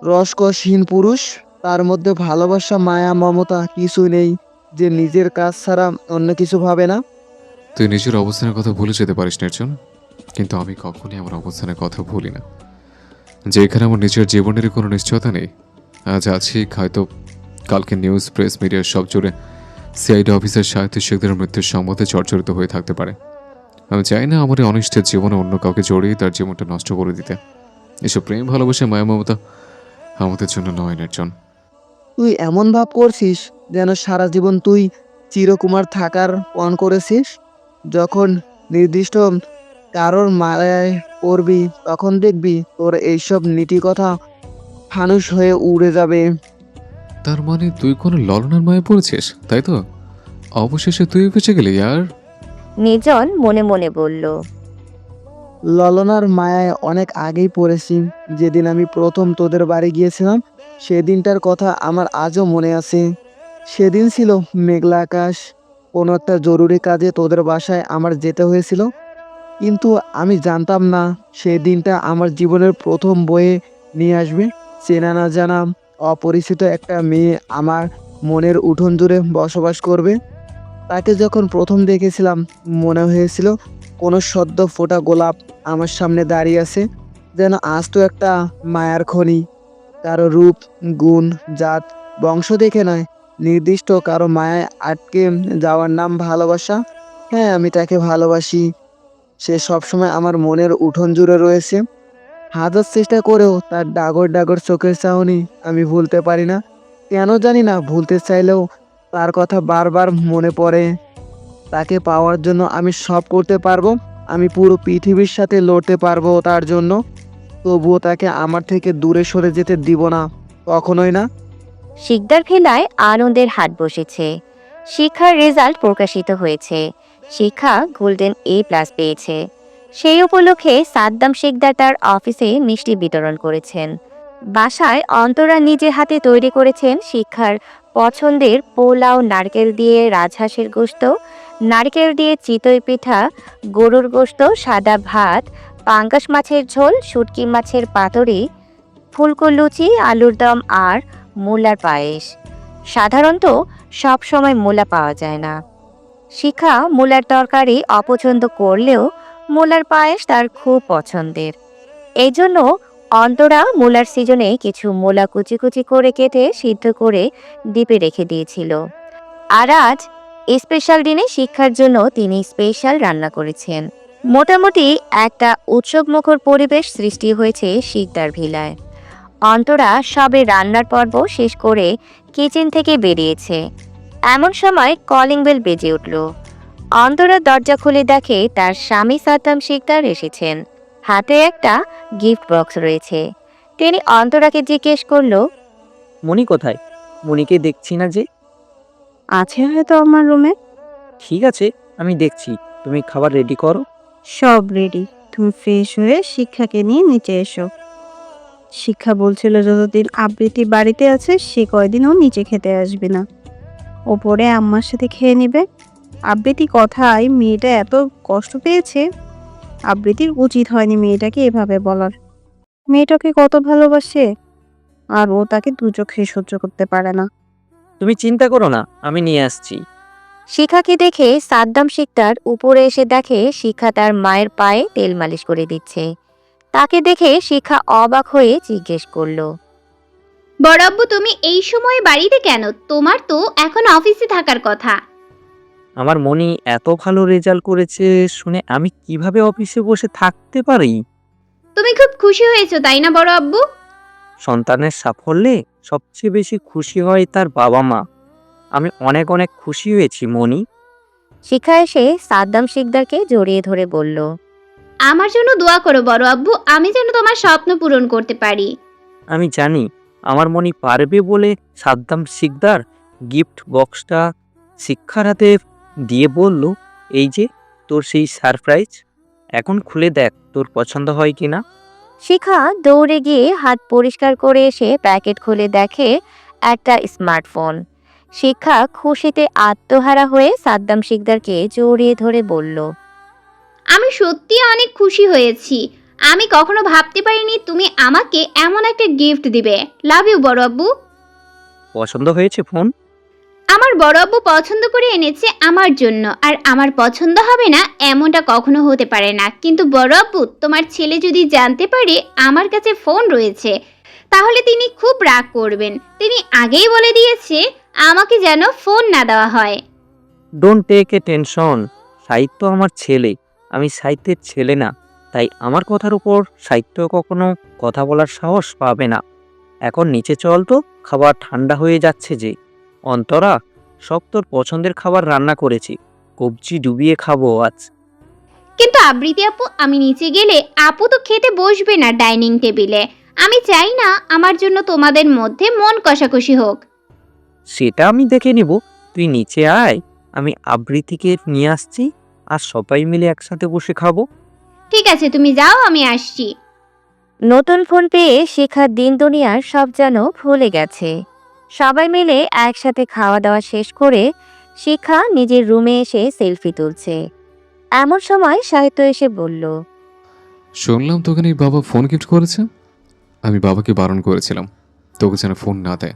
রসকসহীন পুরুষ। তার মধ্যে ভালোবাসা, মায়া, মমতা কিছুই নেই, যে নিজের কাজ ছাড়া অন্য কিছু ভাবে না। তুই নিজের অবস্থানের কথা ভুলে যেতে পারিস নির্জন, কিন্তু আমি কখনই আমার অবস্থানের কথা ভুলি না। যেখানে আমার নিজের জীবনের কোনো নিশ্চয়তা নেই, আজ আছি হয়তো কালকে নিউজ প্রেস মিডিয়ার সব জুড়ে সিআইডি অফিসার সাহিত্য শেখদের মৃত্যুর সম্বন্ধে জর্জরিত হয়ে থাকতে পারে। আমি চাই না আমার এই অনিষ্টের জীবনে অন্য কাউকে জড়িয়ে তার জীবনটা নষ্ট করে দিতে। এসব প্রেম, ভালোবাসা, মায়া, মমতা আমাদের জন্য নয় নির্জন। তুই এমন ভাব করছিস যেন সারা জীবন তুই চিরকুমার থাকার পণ করেছিস। যখন নির্দিষ্ট কারোর মায়ায় পড়বি তখন দেখবি তোর এইসব নীতি কথা ফানুস হয়ে উড়ে যাবে। তার মানে তুই কোনো ললনার মায়ে পড়েছিস, তাই তো? অবশেষে তুই বেঁচে গেলি ইয়ার। নির্জন মনে মনে বলল। ললনার মায়ায় অনেক আগেই পড়েছি। যেদিন আমি প্রথম তোদের বাড়ি গিয়েছিলাম সেদিনটার কথা আমার আজও মনে আছে। সেদিন ছিল মেঘলা আকাশ। কোনো একটা জরুরি কাজে তোদের বাসায় আমার যেতে হয়েছিল, কিন্তু আমি জানতাম না সেই দিনটা আমার জীবনের প্রথম বয়ে নিয়ে আসবে। চেনা না জানা অপরিচিত একটা মেয়ে আমার মনের উঠোন জুড়ে বসবাস করবে। তাকে যখন প্রথম দেখেছিলাম মনে হয়েছিল কোনো সদ্য ফোটা গোলাপ আমার সামনে দাঁড়িয়ে আছে, যেন আজ তো একটা মায়ার খনি। কারো রূপ, গুণ, জাত, বংশ দেখে নয়, নির্দিষ্ট কারো মায়ায় আটকে যাওয়ার নাম ভালোবাসা। হ্যাঁ, আমি তাকে ভালোবাসি। সে সবসময় আমার মনের উঠোন জুড়ে রয়েছে। হাজার চেষ্টা করেও তার ডাগর ডাগর চোখের চাহনি আমি ভুলতে পারি না। কেন জানি না, ভুলতে চাইলেও তার কথা বারবার মনে পড়ে। তাকে পাওয়ার জন্য আমি সব করতে পারবো। আমি পুরো পৃথিবীর সাথে লড়তে পারবো তার জন্য। তবুও তাকে আমার থেকে দূরে সরে যেতে দিব না, কখনোই না। শিকদার ভেলায় আনন্দের হাট বসেছে। শিক্ষার রেজাল্ট প্রকাশিত হয়েছে। শিক্ষা গোল্ডেন A+ পেয়েছে। সেই উপলক্ষে সাদ্দাম শিকদার তার অফিসে মিষ্টি বিতরণ করেছেন। বাসায় অন্তরা নিজের হাতে তৈরি করেছেন শিক্ষার পছন্দের পোলাও, নারকেল দিয়ে রাজহাঁসের গোশত, নারকেল দিয়ে চিতই পিঠা, গরুর গোশত, সাদা ভাত, পাঙ্গাস মাছের ঝোল, শুটকি মাছের পাতুরি, ফুলকো লুচি, আলুর দম আর মূলার পায়েস। সাধারণত সব সময় মূলা পাওয়া যায় না। শিখা মূলার তরকারি অপছন্দ করলেও মূলার পায়েস তার খুব পছন্দের। এই জন্য অন্তরা মূলার সিজনে কিছু মূলা কুচি কুচি করে কেটে সিদ্ধ করে ডিপে রেখে দিয়েছিল। আর আজ স্পেশাল দিনে শিক্ষার জন্য তিনি স্পেশাল রান্না করেছেন। মোটামুটি একটা উৎসবমুখর পরিবেশ সৃষ্টি হয়েছে শিকদার ভিলায়। অন্তরা সবে রান্নার পর্ব শেষ করে কিচেন থেকে বেরিয়েছে। এমন সময় কলিং বেল বেজে উঠল। অন্তরা দরজা খুলে দেখে তার স্বামী সাদ্দাম শিকদার এসেছেন। হাতে একটা গিফট বক্স রয়েছে। তিনি অন্তরাকে জিজ্ঞেস করলো, মনি কোথায়? মনিকে দেখছি না যে। আছে হয়তো আমার রুমে। ঠিক আছে, আমি দেখছি। তুমি খাবার রেডি করো। সব রেডি, তুমি ফ্রেশ হয়ে শিক্ষাকে নিয়ে নিচে এসো। শিক্ষা বলছিল যতদিন আবৃত্তি বাড়িতে আছে সে কয়দিন ও নিচে খেতে আসবে না, ওপরে আম্মার সাথে খেয়ে নেবে। আবৃত্তি কথায় মেয়েটা এত কষ্ট পেয়েছে, আবৃত্তির উচিত হয়নি মেয়েটাকে এভাবে বলার। মেয়েটাকে কত ভালোবাসে, আর ও তাকে দু চোখে সহ্য করতে পারে না। তুমি চিন্তা করো না, আমি নিয়ে আসছি। শিখাকে দেখে সাদ্দাম শিকদার উপরে এসে দেখে শিখা তার মায়ের পায়ে তেল মালিশ করে দিচ্ছে। তাকে দেখে শিখা অবাক হয়ে জিজ্ঞেস করলো, বড় আব্বু তুমি এই সময় বাড়িতে কেন? তোমার তো এখন অফিসে থাকার কথা। আমার মনি এত ভালো রেজাল্ট করেছে শুনে আমি কিভাবে অফিসে বসে থাকতে পারি? তুমি খুব খুশি হয়েছো তাই না বড় আব্বু? সন্তানের সাফল্যে সবচেয়ে বেশি খুশি হয় তার বাবা মা। আমি অনেক অনেক খুশি হয়েছি মনি। শিখা এসে সাদ্দাম শিকদারকে জড়িয়ে ধরে বলল, আমার জন্য দোয়া করো বড় আব্বু, আমি যেন তোমার স্বপ্ন পূরণ করতে পারি। আমি জানি আমার মনি পারবে বলে সাদ্দাম শিকদার গিফট বক্সটা শিক্ষার হাতে দিয়ে বলল, এই যে তোর সেই সারপ্রাইজ, এখন খুলে দেখ তোর পছন্দ হয় কিনা। শিখা দৌড়ে গিয়ে হাত পরিষ্কার করে এসে প্যাকেট খুলে দেখে একটা স্মার্টফোন। শিখা খুশিতে আত্মহারা হয়ে সাদ্দাম শিকদারকে জড়িয়ে ধরে বলল, আমি সত্যি অনেক খুশি হয়েছি। আমি কখনো ভাবতে পারিনি তুমি আমাকে এমন একটা গিফট দিবে। লাভ ইউ বড় আব্বু। পছন্দ হয়েছে ফোন? আমার বড় আব্বু পছন্দ করে এনেছে আমার জন্য, আর আমার পছন্দ হবে না এমনটা কখনো হতে পারে না। কিন্তু বড় আব্বু, তোমার ছেলে যদি জানতে পারে আমার কাছে ফোন রয়েছে তাহলে তিনি খুব রাগ করবেন। তিনি আগেই বলে দিয়েছে আমাকে যেন ফোন না দেওয়া হয়। Don't take a tension. Sahitya আমার ছেলে, আমি সাহিত্যের ছেলে না, তাই আমার কথার উপর সাহিত্য কখনো কথা বলার সাহস পাবে না। এখন নিচে চল তো, খাবার ঠান্ডা হয়ে যাচ্ছে যে। অন্তরা, সব তোর পছন্দের খাবার রান্না করেছি, কবজি ডুবিয়ে খাবো আজ। কিন্তু আবৃতি আপু, আমি নিচে গেলে আপু তো খেতে বসবে না ডাইনিং টেবিলে। আমি চাই না আমার জন্য তোমাদের মধ্যে মন কষাকষি হোক। সেটা আমি দেখে নিব, তুই নিচে আয়, আমি আবৃত্তিকে নিয়ে আসছি, আর সবাই মিলে একসাথে বসে খাবো। ঠিক আছে, তুমি যাও, আমি আসছি। নতুন ফোন পেয়ে শিখার দিন দুনিয়ার সব যেন ভুলে গেছে। সবাই মিলে একসাথে খাওয়া দাওয়া শেষ করে শিখা নিজের রুমে এসে সেলফি তুলছে। এমন সময় সাহিত্য এসে বলল, শুনলাম তোকে নাকি বাবা ফোন গিফট করেছে। আমি বাবাকে বারণ করেছিলাম তোকে যেন ফোন না দেয়,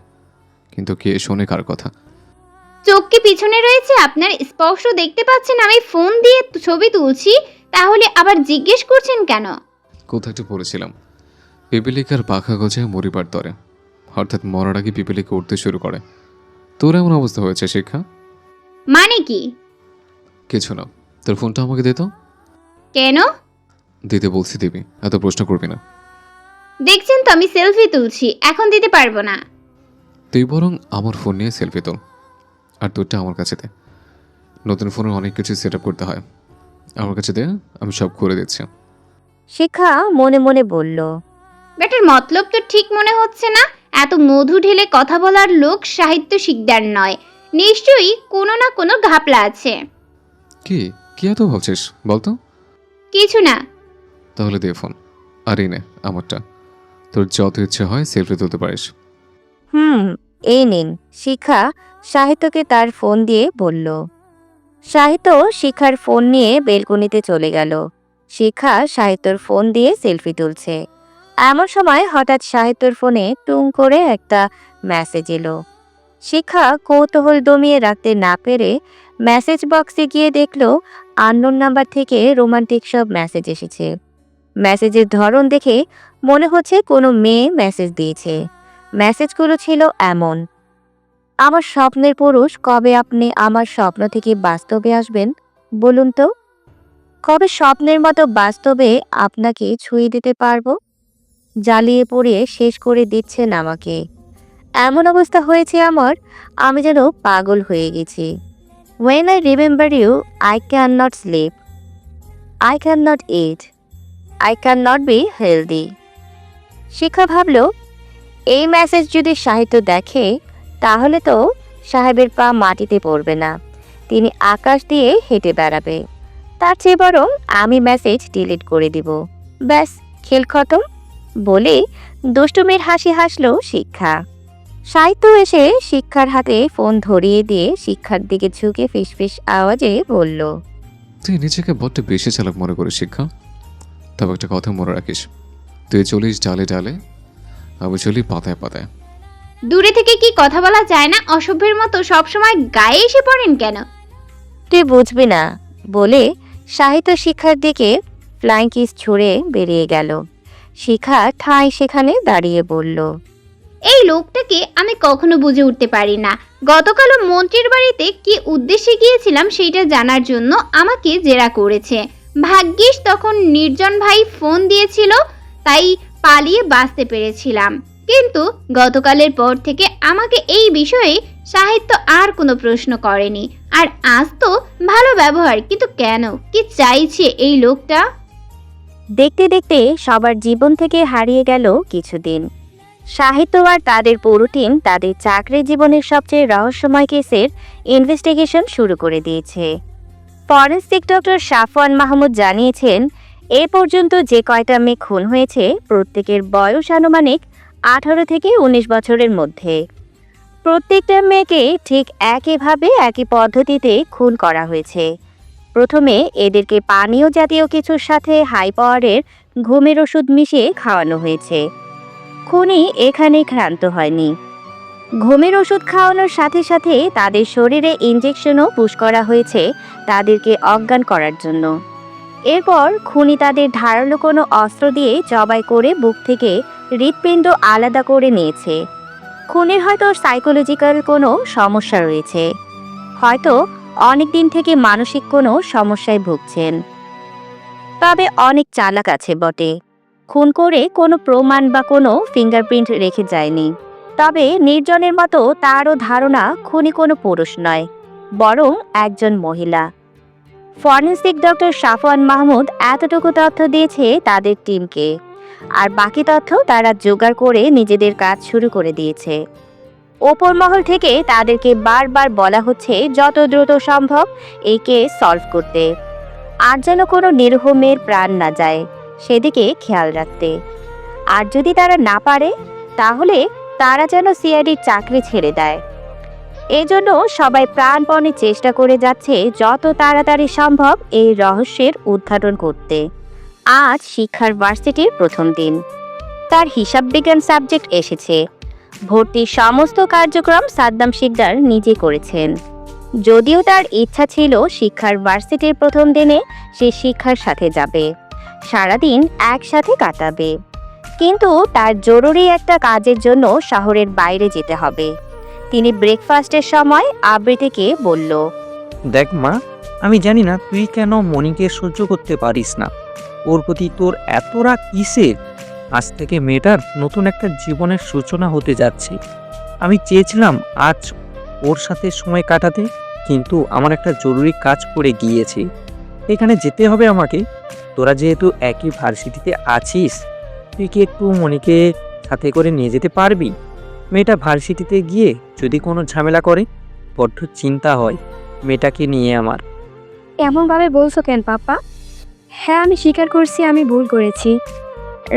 কিন্তু কে শোনে কার কথা। চোখ কি পিছনে রয়েছে? আপনার স্পষ্ট দেখতে পাচ্ছেন আমি ফোন দিয়ে ছবি তুলছি, তাহলে আবার জিজ্ঞেস করছেন কেন? কোথায় একটু পড়েছিলাম, পিপিলিকার পাখা গজায় মরিবার দরে, অর্থাৎ মরার আগে পিপিলিকা উঠতে শুরু করে। তোর এমন অবস্থা হয়েছে শিক্ষা? মানে কি? কিছু না, তোর ফোনটা আমাকে দে তো। কেন? দিতে বলছি দিবি, এত প্রশ্ন করবি না। দেখছেন তো আমি সেলফি তুলছি, এখন দিতে পারবো না। তুই বরং আমার ফোন নিয়ে সেলফি তোল, আর তোরটা আমার কাছে দে। নতুন ফোনের অনেক কিছু সেট আপ করতে হয়, আমার কাছে দে, আমি সব করে দিচ্ছি। শিখা মনে মনে বলল, ব্যাটার মতলব তো ঠিক মনে হচ্ছে না। এত মধু ঢেলে কথা বলার লোক সাহিত্য শিকদার নয়, নিশ্চয়ই কোনো না কোনো ঘাপলা আছে। কি কি এত ভাবছিস বলতো? কিছু না। তাহলে দে ফোন, আর এই নে আমারটা, তোর যত ইচ্ছে হয় সেলফি তুলতে পারিস। এই নিন। শিখা সাহিত্যকে তার ফোন দিয়ে বলল। সাহিত্য শিখার ফোন নিয়ে বেলকনিতে চলে গেল। শিখা সাহিত্যর ফোন দিয়ে সেলফি তুলছে। এমন সময় হঠাৎ সাহিত্যর ফোনে টুং করে একটা মেসেজ এলো। শিখা কৌতূহল দমিয়ে রাখতে না পেরে মেসেজ বক্সে গিয়ে দেখলো আননোন নাম্বার থেকে রোমান্টিক সব মেসেজ এসেছে। মেসেজের ধরন দেখে মনে হচ্ছে কোনো মেয়ে মেসেজ দিয়েছে। মেসেজগুলো ছিল এমন: আমার স্বপ্নের পুরুষ, কবে আপনি আমার স্বপ্ন থেকে বাস্তবে আসবেন বলুন তো? কবে স্বপ্নের মতো বাস্তবে আপনাকে ছুঁয়ে দিতে পারবো? জ্বালিয়ে পুড়িয়ে শেষ করে দিচ্ছেন আমাকে। এমন অবস্থা হয়েছে আমার, আমি যেন পাগল হয়ে গেছি। When I remember you, I cannot sleep. I cannot eat. I cannot be healthy. শিখা ভাবল, এই মেসেজ যদি সাহিত্য দেখে তাহলে তো সাহেবের পা মাটিতে পড়বে না, তিনি আকাশ দিয়ে হেঁটে বেড়াবে। তার চেয়ে বরং আমি মেসেজ ডিলিট করে দিব, ব্যাস খেল খতম বলে দুষ্টুমির হাসি হাসলো শিক্ষা। সাহিত্য এসে শিক্ষার হাতে ফোন ধরিয়ে দিয়ে শিক্ষার দিকে ঝুঁকে ফিসফিস আওয়াজে বলল, তুই নিজেকে বড্ড বেশি চালাক মনে করিস শিক্ষা। তবে একটা কথা মনে রাখিস, তুই চলিস ডালে ডালে, আমি চলি পাতায় পাতায়। দূরে থেকে কি কথা বলা যায় না? অসভ্যের মতো সবসময় গায়ে এসে পড়েন কেন? তুই বুঝবি না বলে সাহিত্য শিক্ষার দিকে ফ্লাইং কিস ছুঁড়ে বেরিয়ে গেল। শিখা ঠাঁই সেখানে দাঁড়িয়ে বলল, এই লোকটাকে আমি কখনো বুঝে উঠতে পারি না। গতকালও মন্ত্রীর বাড়িতে কি উদ্দেশ্যে গিয়েছিলাম সেইটা জানার জন্য আমাকে জেরা করেছে। ভাগ্যিস তখন নির্জন ভাই ফোন দিয়েছিল, তাই পালিয়ে বাঁচতে পেরেছিলাম। কিন্তু গতকালের পর থেকে আমাকে এই বিষয়ে সাহিত্য আর কোনো প্রশ্ন করেনি। আর আজ তো ভালো ব্যবহার, কিন্তু কেন, কি চাইছে এই লোকটা? দেখতে দেখতে সবার জীবন থেকে হারিয়ে গেল কিছুদিন। সাহিত্য আর তাদের পুরো টিম তাদের চাকরি জীবনের সবচেয়ে রহস্যময় কেসের ইনভেস্টিগেশন শুরু করে দিয়েছে। ফরেনসিক ডক্টর সাফওয়ান মাহমুদ জানিয়েছেন, এ পর্যন্ত যে কয়টা মেয়ে খুন হয়েছে প্রত্যেকের বয়স আনুমানিক 18 থেকে 19 বছরের মধ্যে। প্রত্যেকটা মেয়েকে ঠিক একইভাবে একই পদ্ধতিতে খুন করা হয়েছে। প্রথমে এদেরকে পানীয় জাতীয় কিছুর সাথে হাই পাওয়ারের ঘুমের ওষুধ মিশিয়ে খাওয়ানো হয়েছে। খুনি এখানেই ক্ষান্ত হয়নি, ঘুমের ওষুধ খাওয়ানোর সাথে সাথে তাদের শরীরে ইনজেকশনও পুশ করা হয়েছে তাদেরকে অজ্ঞান করার জন্য। এরপর খুনি তাদের ধারালো কোনো অস্ত্র দিয়ে জবাই করে বুক থেকে হৃৎপিণ্ড আলাদা করে নিয়েছে। খুনির হয়তো সাইকোলজিক্যাল কোনো সমস্যা রয়েছে, হয়তো অনেক দিন থেকে মানসিক কোনো সমস্যায় ভুগছেন। তবে অনেক চালাক আছে বটে, খুন করে কোনো প্রমাণ বা কোনো ফিঙ্গারপ্রিন্ট রেখে যায়নি। তবে নির্জনের মতো তারও ধারণা খুনি কোনো পুরুষ নয়, বরং একজন মহিলা। ফরেনসিক ডক্টর সাফওয়ান মাহমুদ এতটুকু তথ্য দিয়েছে তাদের টিমকে, আর বাকি তথ্য তারা জোগাড় করে নিজেদের কাজ শুরু করে দিয়েছে। ওপর মহল থেকে তাদেরকে বারবার বলা হচ্ছে যত দ্রুত সম্ভব এই কেস সলভ করতে, আর যেন কোনো নিরীহ মেয়ের প্রাণ না যায় সেদিকে খেয়াল রাখতে। আর যদি তারা না পারে তাহলে তারা যেন সিআইডির চাকরি ছেড়ে দেয়। এজন্য সবাই প্রাণপণে চেষ্টা করে যাচ্ছে যত তাড়াতাড়ি সম্ভব এই রহস্যের উদ্ঘাটন করতে। আজ শিক্ষার ভার্সিটির প্রথম দিন। তার হিসাব বিজ্ঞান সাবজেক্ট এসেছে। ভর্তির সমস্ত কার্যক্রম সাদ্দাম শিকদার নিজে করেছেন। যদিও তার ইচ্ছা ছিল শিক্ষার ভার্সিটির প্রথম দিনে সে শিক্ষার সাথে যাবে, সারাদিন একসাথে কাটাবে, কিন্তু তার জরুরি একটা কাজের জন্য শহরের বাইরে যেতে হবে। তিনি ব্রেকফাস্টের সময় আবৃতিকে বলল, দেখ মা, আমি জানি না তুই কেন মনিকে সহ্য করতে পারিস না। ওর প্রতি তোর এত রাগ কিসের? আজ থেকে মেয়েটার নতুন একটা জীবনের সূচনা হতে যাচ্ছে। আমি চেয়েছিলাম আজ ওর সাথে সময় কাটাতে, কিন্তু আমার একটা জরুরি কাজ পড়ে গিয়েছে, এখানে যেতে হবে আমাকে। তোরা যেহেতু একই ভার্সিটিতে আছিস, তুই কি একটু মনিকে সাথে করে নিয়ে যেতে পারবি? মেয়েটা ভার্সিটিতে গিয়ে যদি কোনো ঝামেলা করে বড্ড চিন্তা হয় মেয়েটাকে নিয়ে আমার। এমনভাবে বলছো কেন পাপা? হ্যাঁ, আমি স্বীকার করছি আমি ভুল করেছি।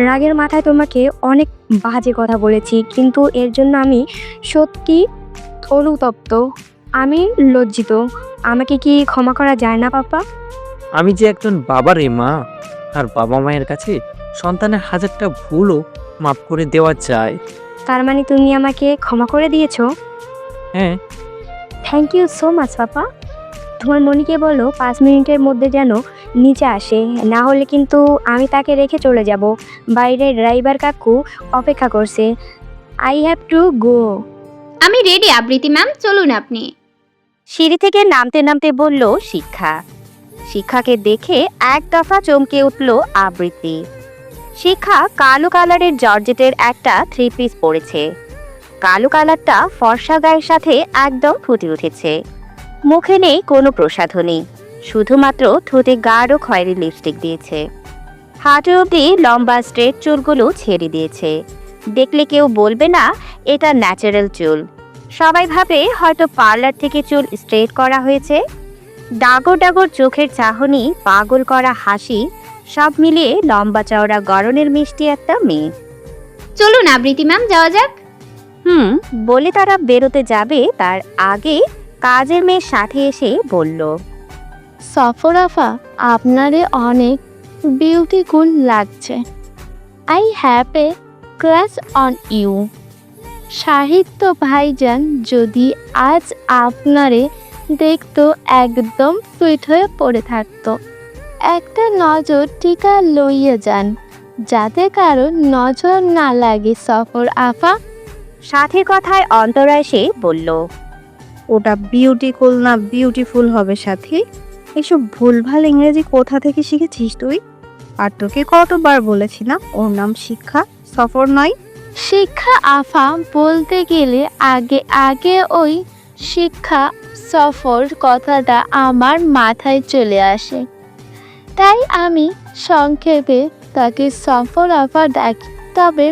রাগের মাথায় তোমাকে অনেক বাজে কথা বলেছি, কিন্তু এর জন্য আমি সত্যি অনুতপ্ত, আমি লজ্জিত। আমাকে কি ক্ষমা করা যায় না পাপা? আমি যে একজন বাবা রে মা, আর বাবা মায়ের কাছে সন্তানের হাজারটা ভুলও মাফ করে দেওয়া যায়। তার মানে তুমি আমাকে ক্ষমা করে দিয়েছো? হ্যাঁ, থ্যাংক ইউ সো মাচ পাপা। তোমার মনিকে বলো 5 মিনিটের মধ্যে যেন নিচে আসে, না হলে কিন্তু আমি তাকে রেখে চলে যাব। বাইরে ড্রাইভার কাকু অপেক্ষা করছে। I have to go. আমি রেডি আবৃতি ম্যাম, চলুন আপনি। সিঁড়ি থেকে নামতে নামতে বলল শিক্ষা। শিক্ষাকে দেখে এক দফা চমকে উঠল আবৃত্তি। শিক্ষা কালো কালারের জর্জেটের একটা 3 পিস পরেছে। কালো কালারটা ফর্সা গায়ের সাথে একদম ফুটে উঠেছে। মুখে নেই কোনো প্রসাধনী, শুধুমাত্র ঠোঁটে গাঢ় খয়েরি লিপস্টিক দিয়েছে। হাঁটু অবধি লম্বা স্ট্রেট চুলগুলো ছেড়ে দিয়েছে। দেখলে কেউ বলবে না এটা ন্যাচারাল চুল, সবাই ভাবে হয়তো পার্লার থেকে চুল স্ট্রেট করা হয়েছে। ডাগর ডাগর চোখের চাহনি, পাগল করা হাসি, সব মিলিয়ে লম্বা চওড়া গড়নের মিষ্টি একটা মেয়ে। চলুন আবৃতি ম্যাম, যাওয়া যাক। বলে তারা বেরোতে যাবে তার আগে কাজের মেয়ের সাথে এসে বলল, সফর আফা, আপনারে অনেক বিউটিফুল লাগছে। I have a crush on you. Sahitya ভাইজান যদি আজ আপনারে দেখতো একদম সুইট হয়ে পড়ে থাকতো। একটা নজর টিকা লইয়ে যান, যাতে কারো নজর না লাগে সফর আফা। সাথীর কথায় অন্তরা এসে বলল, ওটা বিউটিফুল না বিউটিফুল হবে সাথী? এসব ভুলভাল ইংরেজি কোথা থেকে শিখেছিস তুই? আর তোকে কতবার বলেছি না ওর নাম শিক্ষা, সফর নয়। শিক্ষা আফা বলতে গেলে আগে আগে ওই শিক্ষা সফর কথাটা আমার মাথায় চলে আসে, তাই আমি সংক্ষেপে তাকে সফর আফা ডাকি। তবে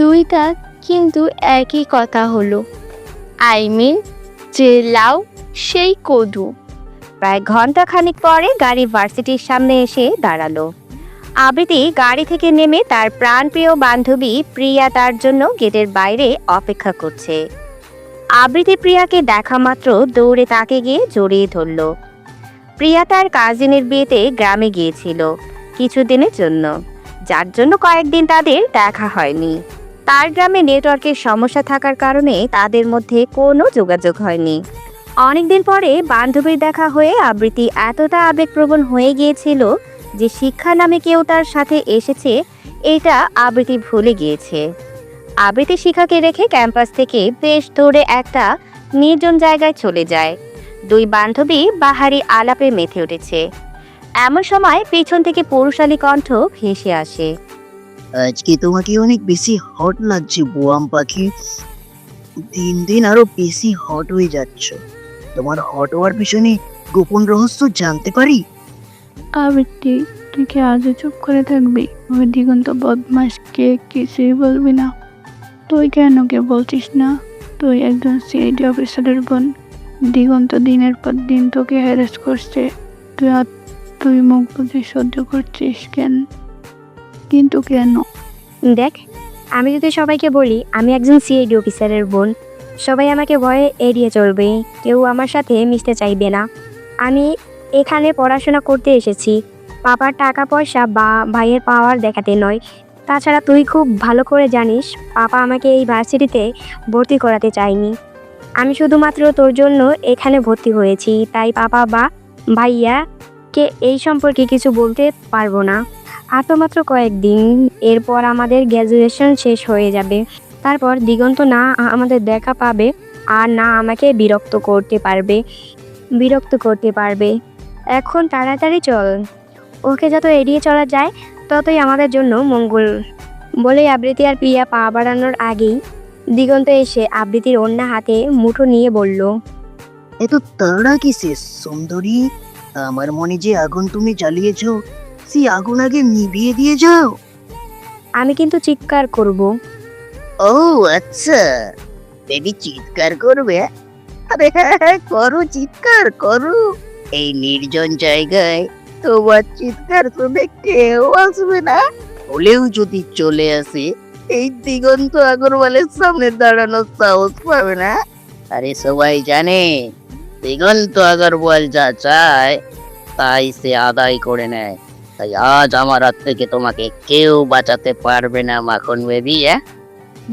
দুইটা কিন্তু একই কথা হলো, আই মিন যে লাউ সেই কদু। প্রায় ঘন্টা খানিক পরে গাড়ি ভার্সিটির সামনে এসে দাঁড়ালো। আবৃতি গাড়ি থেকে নেমে তার প্রাণপ্রিয় বান্ধবী প্রিয়া তার জন্য গেটের বাইরে অপেক্ষা করছে। আবৃতি প্রিয়াকে দেখা মাত্র দৌড়ে তাকে গিয়ে জড়িয়ে ধরল। প্রিয়া তার কাজিনের বিয়েতে গ্রামে গিয়েছিল কিছুদিনের জন্য, যার জন্য কয়েকদিন তাদের দেখা হয়নি। তার গ্রামে নেটওয়ার্কের সমস্যা থাকার কারণে তাদের মধ্যে কোনো যোগাযোগ হয়নি। অনেকদিন পরে বান্ধবীর দেখা হয়ে আবৃতি এতটা আবেগপ্রবণ হয়ে গিয়েছিল যে শিক্ষা নামে কেউ তার সাথে এসেছে এটা আবৃতি ভুলে গিয়েছে। আবৃতি শিখাকে রেখে ক্যাম্পাস থেকে বেশ দূরে একটা নির্জন জায়গায় চলে যায়। দুই বান্ধবী বাহারি আলাপে মেতে উঠেছে। এমন সময় পেছন থেকে পুরুষালী কণ্ঠ ভেসে আসে, আজকে তোমাকে অনেক বেশি হট লাগছে বোয়াম পাখি। দিন দিন আরো বেশি হট হয়ে যাচ্ছ। তোমার হট হওয়ার পিছনে গোপন রহস্য জানতে পারি? আবৃত্তি, তুই কি আজও চুপ করে থাকবি? ওই দিগন্ত বদমাসকে কিছুই বলবি না? তুই কেন কে বলছিস না? তুই একজন সিআইডি অফিসারের বোন। দিগন্ত দিনের পর দিন তোকে হ্যারাস করছে, তুই মুখ বুঝে সহ্য করছিস কেন? কিন্তু কেন? দেখ, আমি যদি সবাইকে বলি আমি একজন সিআইডি অফিসারের বোন, সবাই আমাকে ভয়ে এড়িয়ে চলবে, কেউ আমার সাথে মিশতে চাইবে না। আমি এখানে পড়াশোনা করতে এসেছি, পাপার টাকা পয়সা বা ভাইয়ের পাওয়ার দেখাতে নয়। তাছাড়া তুই খুব ভালো করে জানিস পাপা আমাকে এই ভার্সিটিতে ভর্তি করাতে চায়নি। আমি শুধুমাত্র তোর জন্য এখানে ভর্তি হয়েছি, তাই পাপা বা ভাইয়াকে এই সম্পর্কে কিছু বলতে পারবো না। আর তো মাত্র কয়েকদিন, এরপর আমাদের গ্র্যাজুয়েশন শেষ হয়ে যাবে। তারপর দিগন্ত না আমাদের দেখা পাবে আর না আমাকে বিরক্ত করতে পারবে। এখন তাড়াতাড়ি চল, ওকে যত এড়িয়ে চলা যায় ততই আমাদের জন্য মঙ্গল। বলে আবৃতি আর প্রিয়া পা বাড়ানোর আগেই দিগন্ত এসে আবৃতির ওড়না হাতে মুঠো নিয়ে বলল, এত তাড়া কিসের সুন্দরী? আমার মনে যে আগুন তুমি জ্বালিয়েছ, সেই আগুন আগে নিভিয়ে দিয়ে যাও। আমি কিন্তু চিৎকার করব। ও আচ্ছা, বেবি চিৎকার করবে? আরে হ্যাঁ, করো, চিৎকার করো। এই নির্জন জায়গায় তোমার চিৎকার শুনে কেউ আসবে না। হলেও যদি চলে আসে, এই দিগন্ত আগরওয়ালের সামনে দাঁড়ানোর সাহস পাবে না। আরে সবাই জানে দিগন্ত আগরওয়াল যা চায় তাই সে আদায় করে নেয়। তাই আজ আমার হাত থেকে তোমাকে কেউ বাঁচাতে পারবে না মাখন বেবি।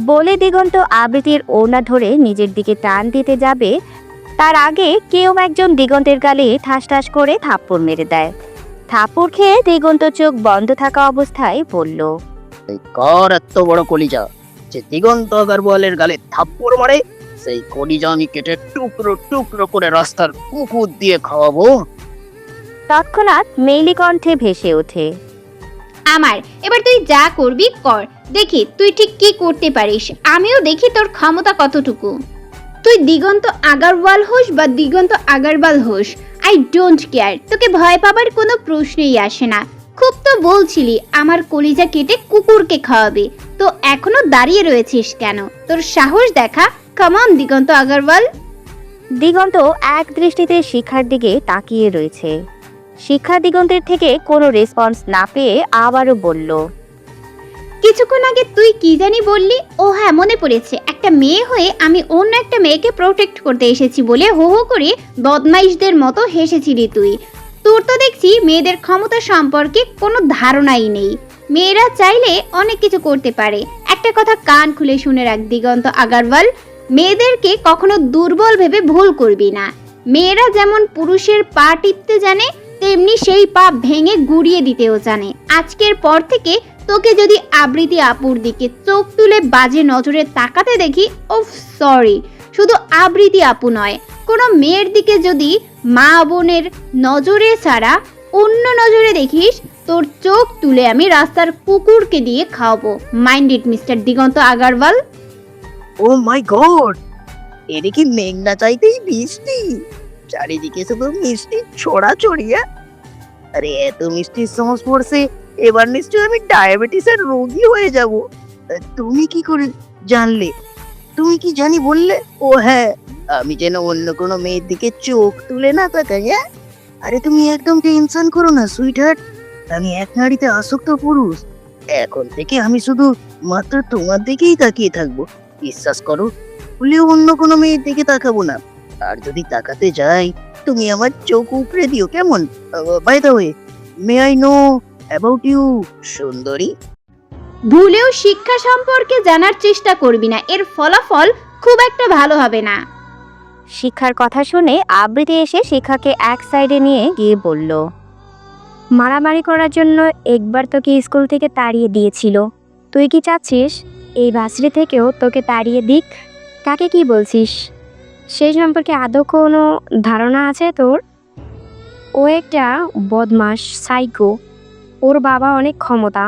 বলে দিগন্ত আবৃতির ওড়না ধরে নিজের দিকে টান দিতে যাবে, তার আগে কেউ একজন দিগন্তের গালে ঠাস ঠাস করে থাপ্পড় মেরে দেয়। থাপ্পড় খেয়ে দিগন্ত চোখ বন্ধ থাকা অবস্থায় বলল, কার এত বড় কলিজা যে দিগন্ত আগরওয়ালের গালে থাপ্পড় মারে? সেই কলিজা আমি কেটে টুকরো টুকরো করে রাস্তার কুকুর দিয়ে খাওয়াবো। তৎক্ষণাৎ মেইলি কণ্ঠে ভেসে ওঠে, আমার, এবার তুই যা করবি কর, দেখি তুই ঠিক কি করতে পারিস, আমিও দেখি তোর ক্ষমতা কতটুকু। তুই দিগন্ত আগারওয়াল হোস বা দিগন্ত আগারওয়াল হোস, আই ডোন্ট কেয়ার, তোকে ভয় পাবার কোনো প্রশ্নই আসে না। খুব তো বলছিলি আমার কলিজা কেটে কুকুরকে খাওয়াবে, তো এখনো দাঁড়িয়ে রয়েছিস কেন? তোর সাহস দেখা, কামন দিগন্ত আগারওয়াল। দিগন্ত এক দৃষ্টিতে শিখার দিকে তাকিয়ে রয়েছে। শিক্ষা দিগন্তের থেকে কোনো রেসপন্স না পেয়ে আবারও বলল, কিছুক্ষণ আগে তুই কি জানি বললি? ও হ্যাঁ, মনে পড়েছে, একটা মেয়ে হয়ে আমি অন্য একটা মেয়েকে প্রোটেক্ট করতে এসেছি বলে হো হো করে বদমাইশদের মতো হেসেছিলি তুই। তোর তো দেখছি মেয়েদের ক্ষমতা সম্পর্কে কোনো ধারণাই নেই। মেয়েরা চাইলে অনেক কিছু করতে পারে। একটা কথা কান খুলে শুনে রাখ দিগন্ত আগারওয়াল, মেয়েদেরকে কখনো দুর্বল ভেবে ভুল করবি না। মেয়েরা যেমন পুরুষের পা টিপতে জানে, তেমনি সেই পা ভেঙে গুড়িয়ে দিতেও জানে। আজকের পর থেকে তোকে যদি আবৃতি আপুর দিকে চোখ তুলে বাজে নজরে তাকাতে দেখি, ওফ সরি, শুধু আবৃতি আপু নয়, কোনো মেয়ের দিকে যদি মা বোনের নজরে ছাড়া অন্য নজরে দেখিস, তোর চোখ তুলে আমি রাস্তার কুকুরকে দিয়ে খাওয়াবো। Mind it mister Diganta Agarwal. ও মাই গড, এদিকে মেঘনা চাইতেই বৃষ্টি, চারিদিকে শুধু মিষ্টি ছড়া ছড়িয়া। আরে এত মিষ্টির সংস্পর্শে এবার নিশ্চয়ই আমি ডায়াবেটিসের রোগী হয়ে যাব। তুমি কি করে জানলে? তুমি কি জানি বললে? ও হ্যাঁ, আমি যেন অন্য কোনো মেয়ের দিকে চোখ তুলে না তাকাই। হ্যাঁ, আরে তুমি একদম টেনশন করো না সুইট হার্ট, আমি এক নারীতে আসক্ত পুরুষ। এখন থেকে আমি শুধু মাত্র তোমার দিকেই তাকিয়ে থাকবো, বিশ্বাস করো। ভুলেও অন্য কোনো মেয়ের দিকে তাকাবো না, আর যদি তাকাতে যাই তুমি আমার চোখ উপড়ে দিও, কেমন? By the way, may I know about you সুন্দরী? ভুলেও শিক্ষা সম্পর্কে জানার চেষ্টা করবি না, এর ফলাফল খুব একটা ভালো হবে না। শিক্ষার কথা শুনে আবৃতি এসে শিখাকে এক সাইডে নিয়ে গিয়ে বলল, মারামারি করার জন্য একবার তোকে স্কুল থেকে তাড়িয়ে দিয়েছিল, তুই কি চাচ্ছিস এই ভার্সিটি থেকেও তোকে তাড়িয়ে দিক? কাকে কি বলছিস? সেই সম্পর্কে আদৌ কোনো ধারণা আছে তোর? ও একটা বদমাস সাইকো, ওর বাবা অনেক ক্ষমতা,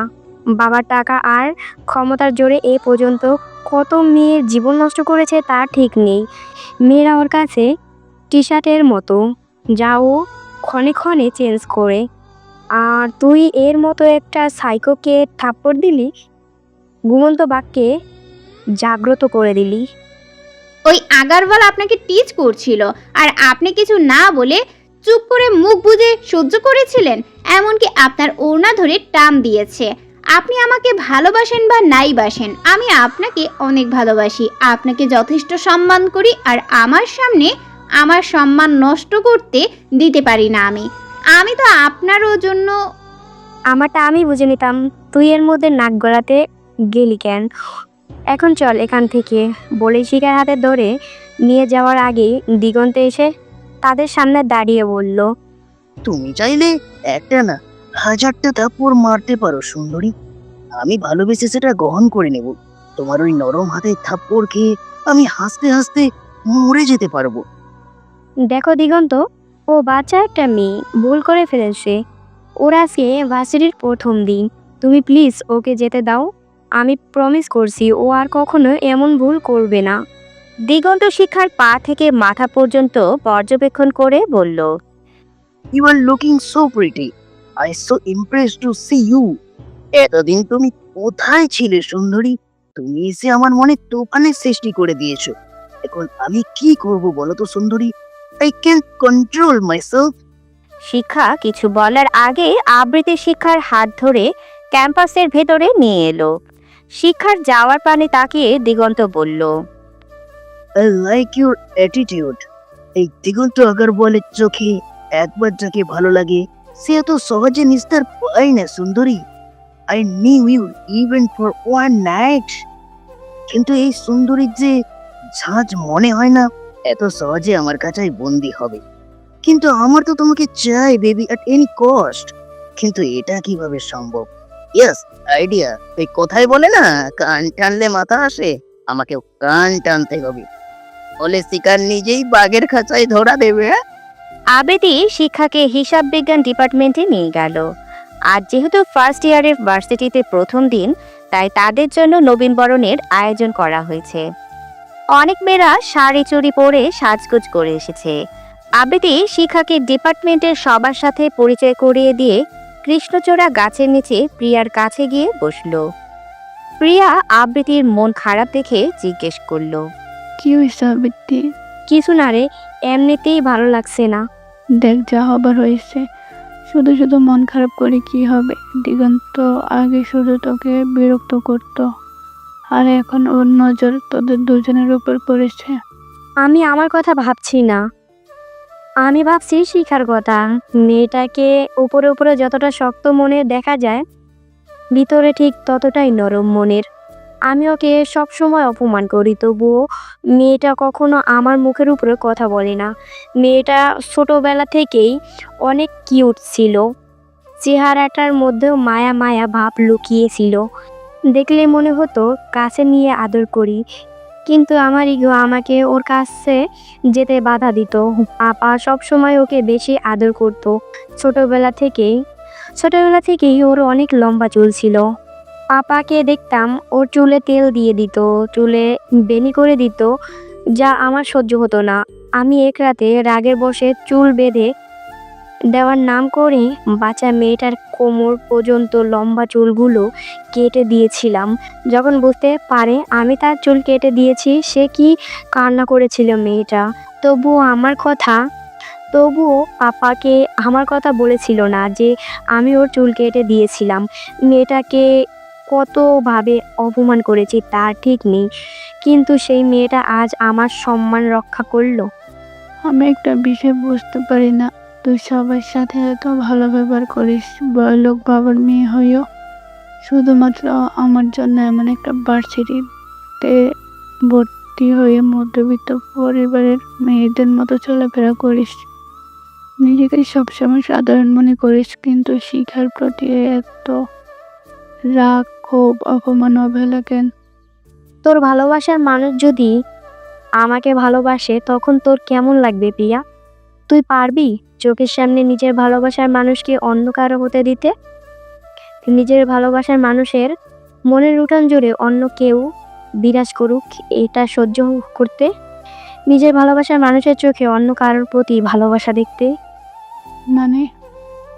বাবার টাকা আর ক্ষমতার জোরে এ পর্যন্ত কত মেয়ের জীবন নষ্ট করেছে তার ঠিক নেই। মেয়েরা ওর কাছে টি শার্টের মতো, যা ও ক্ষণে ক্ষণে চেঞ্জ করে। আর তুই এর মতো একটা সাইকোকে থাপ্পড় দিলি, ঘুমন্ত বাক্যে জাগ্রত করে দিলি। ওই আগারওয়াল আপনাকে টিচ করছিল, আর আপনি কিছু না বলে চুপ করে মুখ বুজে সহ্য করেছিলেন। এমনকি আপনার ওড়না ধরে টান দিয়েছে। আপনি আমাকে ভালোবাসেন বা নাই বাসেন, আমি আপনাকে অনেক ভালোবাসি, আপনাকে যথেষ্ট সম্মান করি, আর আমার সামনে আমার সম্মান নষ্ট করতে দিতে পারি না। আমি তো আপনারও জন্য। আমারটা আমি বুঝে নিতাম, তুই এর মধ্যে নাক গলাতে গেলি কেন? এখন চল এখান থেকে, বলে শিখার হাতে ধরে নিয়ে যাওয়ার আগে দিগন্তে এসে তাদের সামনে দাঁড়িয়ে বলল, তুমি চাইলে একটা না 1000টা থাপ্পড় মারতে পারো সুন্দরী, আমি ভালোবেসে সেটা গ্রহণ করে নেব। তোমার ওই নরম হাতে থাপ্পড় খেয়ে আমি হাসতে হাসতে মরে যেতে পারবো। দেখো দিগন্ত, ও বাচ্চা একটা মেয়ে, ভুল করে ফেলেছে। ওর আজকে ভার্সিটির প্রথম দিন, তুমি প্লিজ ওকে যেতে দাও। আমি প্রমিস করছি ও আর কখনো এমন ভুল করবে না। দিগন্ত শিখার পা থেকে মাথা পর্যন্ত পর্যবেক্ষণ করে বলল, you are looking so pretty, I so impressed to see you. এতদিন তুমি কোথায় ছিলে সুন্দরী? তুমি এসে আমার মনে তুফানের সৃষ্টি করে দিয়েছো। এখন আমি কি করব বলো তো সুন্দরী? I can control myself. শিক্ষা কিছু বলার আগে আবৃতি শিক্ষার হাত ধরে ক্যাম্পাসের ভেতরে নিয়ে এলো। শিক্ষার যাওয়ার পানে তাকিয়ে দিগন্ত বলল, আই লাইক ইউর অ্যাটিটিউড। এই দিগন্ত আগরওয়ালের চোখে একবার যাকে ভালো লাগে সে এত সহজে নিস্তার পায় না সুন্দরী। I knew you even for one night. কিন্তু এই সুন্দরীর যে ঝাঁজ মনে হয় না এত সহজে আমার কাছে বন্দি হবে। কিন্তু আমার তো তোমাকে চাই বেবি, অ্যাট এনি কস্ট। কিন্তু এটা কিভাবে সম্ভব? Yes, idea. এই কথাই বলে না, কান টানলে মাথা আসে, আমাকেও কান টানতে হবে। বলে শিকার নিজেই বাঘের খাঁচায় ধরা দেবে। আবেদি শিক্ষাকে হিসাব বিজ্ঞান ডিপার্টমেন্টে নিয়ে গেল। আর যেহেতু ফার্স্ট ইয়ারের ভার্সিটিতে প্রথম দিন, তাই তাদের জন্য নবীনবরণের আয়োজন করা হয়েছে। অনেক মেয়েরা শাড়ি চুড়ি পরে সাজগোজ করে এসেছে। আবেদি শিক্ষাকে ডিপার্টমেন্টের সবার সাথে পরিচয় করিয়ে দিয়ে কৃষ্ণচূড়া গাছের নিচে প্রিয়ার কাছে গিয়ে বসলো। প্রিয়া আবৃত্তির মন খারাপ দেখে জিজ্ঞেস করলো, কি হয়েছে আবৃত্তি? কিছু না রে, এমনিতেই ভালো লাগছে না। দেখ, যা হবার হয়েছে। শুধু শুধু মন খারাপ করে কি হবে? দিগন্ত আগে শুধু তোকে বিরক্ত করত, আর এখন ওর নজর তোদের দুজনের উপর পড়েছে। আমি আমার কথা ভাবছি না, আমি ভাবছি শিখার কথা। মেয়েটাকে উপরে উপরে যতটা শক্ত মনের দেখা যায়, ভিতরে ঠিক ততটাই নরম মনের। আমি ওকে সবসময় অপমান করি, তবুও মেয়েটা কখনো আমার মুখের উপরে কথা বলে না। মেয়েটা ছোটোবেলা থেকেই অনেক কিউট ছিল, চেহারাটার মধ্যেও মায়া মায়া ভাব লুকিয়েছিল। দেখলে মনে হতো কাছে নিয়ে আদর করি, কিন্তু আমার ইগো আমাকে ওর কাছে যেতে বাধা দিত। পাপা সবসময় ওকে বেশি আদর করতো। ছোটবেলা থেকেই ওর অনেক লম্বা চুল ছিল। পাপাকে দেখতাম ওর চুলে তেল দিয়ে দিত, চুলে বেনি করে দিত, যা আমার সহ্য হতো না। আমি এক রাতে রাগের বশে চুল বেঁধে দেওয়ার নাম করে বাচ্চা মেয়েটার কোমর পর্যন্ত লম্বা চুলগুলো কেটে দিয়েছিলাম। যখন বুঝতে পারে আমি তার চুল কেটে দিয়েছি, সে কি কান্না করেছিল মেয়েটা। তবুও পাপাকে আমার কথা বলেছিল না যে আমি ওর চুল কেটে দিয়েছিলাম। মেয়েটাকে কতভাবে অপমান করেছি তার ঠিক নেই, কিন্তু সেই মেয়েটা আজ আমার সম্মান রক্ষা করলো। আমি একটা বিষয় বুঝতে পারি না, তুই সবার সাথে এত ভালো ব্যবহার করিস, বড়লোক বাবার মেয়ে হয়েও শুধুমাত্র আমার জন্য এমন একটা ভার্সিটিতে ভর্তি হয়ে মধ্যবিত্ত পরিবারের মেয়েদের মতো চলাফেরা করিস। নিজেকে সবসময় সাধারণ মনে করিস, কিন্তু শিখার প্রতি এত রাগ, ক্ষোভ, অপমান, অবহেলা কেন? তোর ভালোবাসার মানুষ যদি আমাকে ভালোবাসে, তখন তোর কেমন লাগবে প্রিয়া? তুই পারবি চোখের সামনে নিজের ভালোবাসার মানুষকে অন্য কারো হতে দিতে? নিজের ভালোবাসার মানুষের মনের উঠান জুড়ে অন্য কেউ বিরাজ করুক, এটা সহ্য করতে? নিজের ভালোবাসার মানুষের চোখে অন্য কারোর প্রতি ভালোবাসা দেখতে?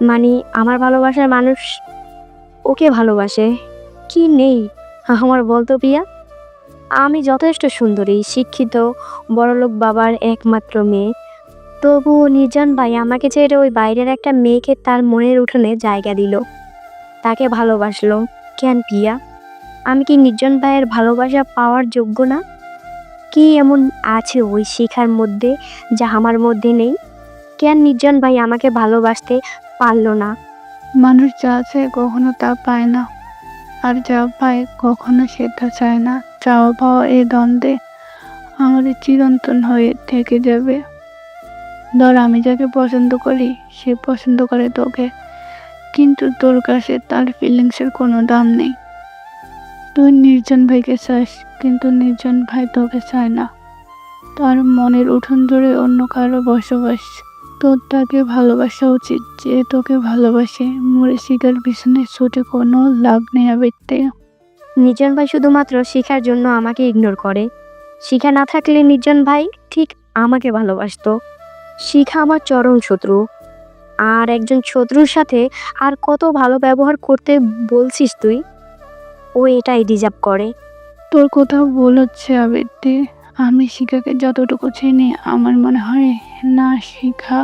মানে আমার ভালোবাসার মানুষ ওকে ভালোবাসে কি নেই আমার বলতো প্রিয়া? আমি যথেষ্ট সুন্দরী, শিক্ষিত, বড়লোক বাবার একমাত্র মেয়ে, তবুও নির্জন ভাই আমাকে ছেড়ে ওই বাইরের একটা মেয়েকে তার মনের উঠোনে জায়গা দিল, তাকে ভালোবাসলো। কেন প্রিয়া? আমি কি নির্জন ভাইয়ের ভালোবাসা পাওয়ার যোগ্য না? কি এমন আছে ওই শিখার মধ্যে যা আমার মধ্যে নেই? কেন নির্জন ভাই আমাকে ভালোবাসতে পারলো না? মানুষ যা আছে কখনো তা পায় না, আর যা পায় কখনো সেটা চায় না। চাওয়া পাওয়া এই দ্বন্দ্বে আমাদের চিরন্তন হয়ে থেকে যাবে। ধর, আমি যাকে পছন্দ করি সে পছন্দ করে তোকে, কিন্তু তোর কাছে তার ফিলিংসের কোনো দাম নেই। তুই নির্জন ভাইকে চাস, কিন্তু নির্জন ভাই তোকে চায় না। তার মনের উঠোন জুড়ে অন্য কারো বসবাস। তোর তাকে ভালোবাসা উচিত যে তোকে ভালোবাসে। মরে শিখার পিছনে ছুটে কোনো লাভ নেই আবেদতে। নির্জন ভাই শুধুমাত্র শিখার জন্য আমাকে ইগনোর করে। শিখা না থাকলে নির্জন ভাই ঠিক আমাকে ভালোবাসতো। শিখা আমার চরম শত্রু, আর একজন শত্রুর সাথে আর কত ভালো ব্যবহার করতে বলছিস তুই? ও এটাই ডিজার্ভ করে। তোর কোথাও ভুল হচ্ছে আবেদতে। আমি শিখাকে যতটুকু চিনি, আমার মনে হয় না শিখা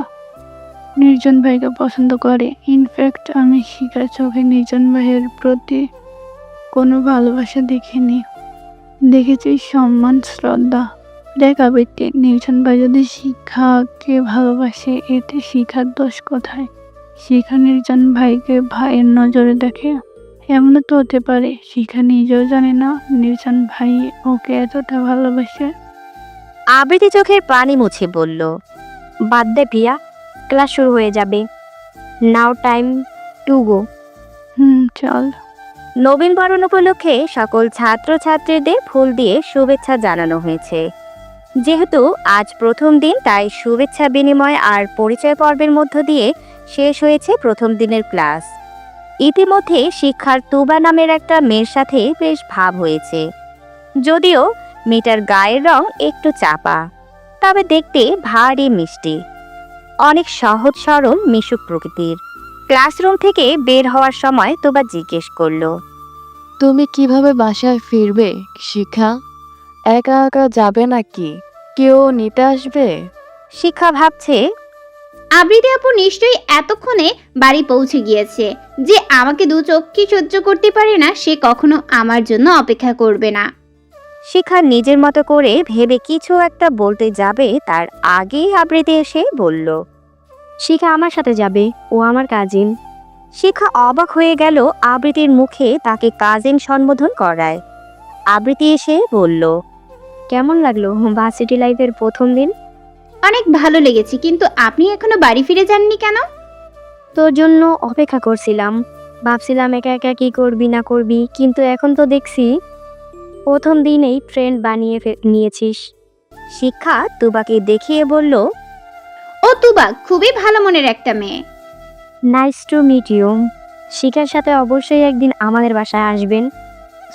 নির্জন ভাইকে পছন্দ করে। ইনফ্যাক্ট আমি শিখার চোখে নির্জন ভাইয়ের প্রতি কোনো ভালোবাসা দেখিনি, দেখেছি সম্মান, শ্রদ্ধা। দেখ আবেদতে, নির্জন ভাই যদি শিখাকে ভালোবাসে, এতে শিখার দোষ কোথায়? শিখা নির্জন ভাইকে ভাইয়ের নজরে দেখে, কেমন তো হতে পারে? শিখা নিজেও জানে না নির্জন ভাই ওকে এতটা ভালোবাসে। আবৃতি চোখের পানি মুছে বলল, বাদ দে প্রিয়া, ক্লাস শুরু হয়ে যাবে। নাও টাইম টু গো। চল। নবীন বরণ উপলক্ষে সকল ছাত্রছাত্রীদের ফুল দিয়ে শুভেচ্ছা জানানো হয়েছে। যেহেতু আজ প্রথম দিন, তাই শুভেচ্ছা বিনিময় আর পরিচয় পর্বের মধ্য দিয়ে শেষ হয়েছে প্রথম দিনের ক্লাস। ইতিমধ্যে শিক্ষার তুবা নামের একটা মেয়ের সাথে বেশ ভাব হয়েছে। যদিও মেয়েটার গায়ের রং একটু চাপা, তবে দেখতে ভারী মিষ্টি, অনেক সহজ সরল মিশুক প্রকৃতির। ক্লাসরুম থেকে বের হওয়ার সময় তুবা জিজ্ঞেস করলো, তুমি কিভাবে বাসায় ফিরবে শিখা? একা একা যাবে নাকি? কেউ নিতে আসবে? শিক্ষা ভাবছে, আবৃতি আপু নিশ্চয়ই এতক্ষণে বাড়ি পৌঁছে গিয়েছে। যে আমাকে দু চোখকে সহ্য করতে পারে না, সে কখনো আমার জন্য অপেক্ষা করবে না। শিখা নিজের মতো করে ভেবে কিছু একটা বলতে যাবে, তার আগেই আবৃতি এসে বলল, শিখা আমার সাথে যাবে, ও আমার কাজিন। শিখা অবাক হয়ে গেল আবৃতির মুখে তাকে কাজিন সম্বোধন করায়। আবৃতি এসে বলল, কেমন লাগলো ভার্সিটি লাইফের প্রথম দিন? অনেক ভালো লেগেছে, কিন্তু আপনি এখনো বাড়ি ফিরে যাননি কেন? তোর জন্য অপেক্ষা করছিলাম, ভাবছিলাম একা একা কি করবি না করবি, কিন্তু এখন তো দেখছি প্রথম দিনেই ফ্রেন্ড বানিয়ে নিয়েছিস। শিক্ষা তুবাকে দেখিয়ে বলল, ও তুবা খুবই ভালো মনের একটা মেয়ে। Nice to meet you. শিখার সাথে অবশ্যই একদিন আমাদের বাসায় আসবেন।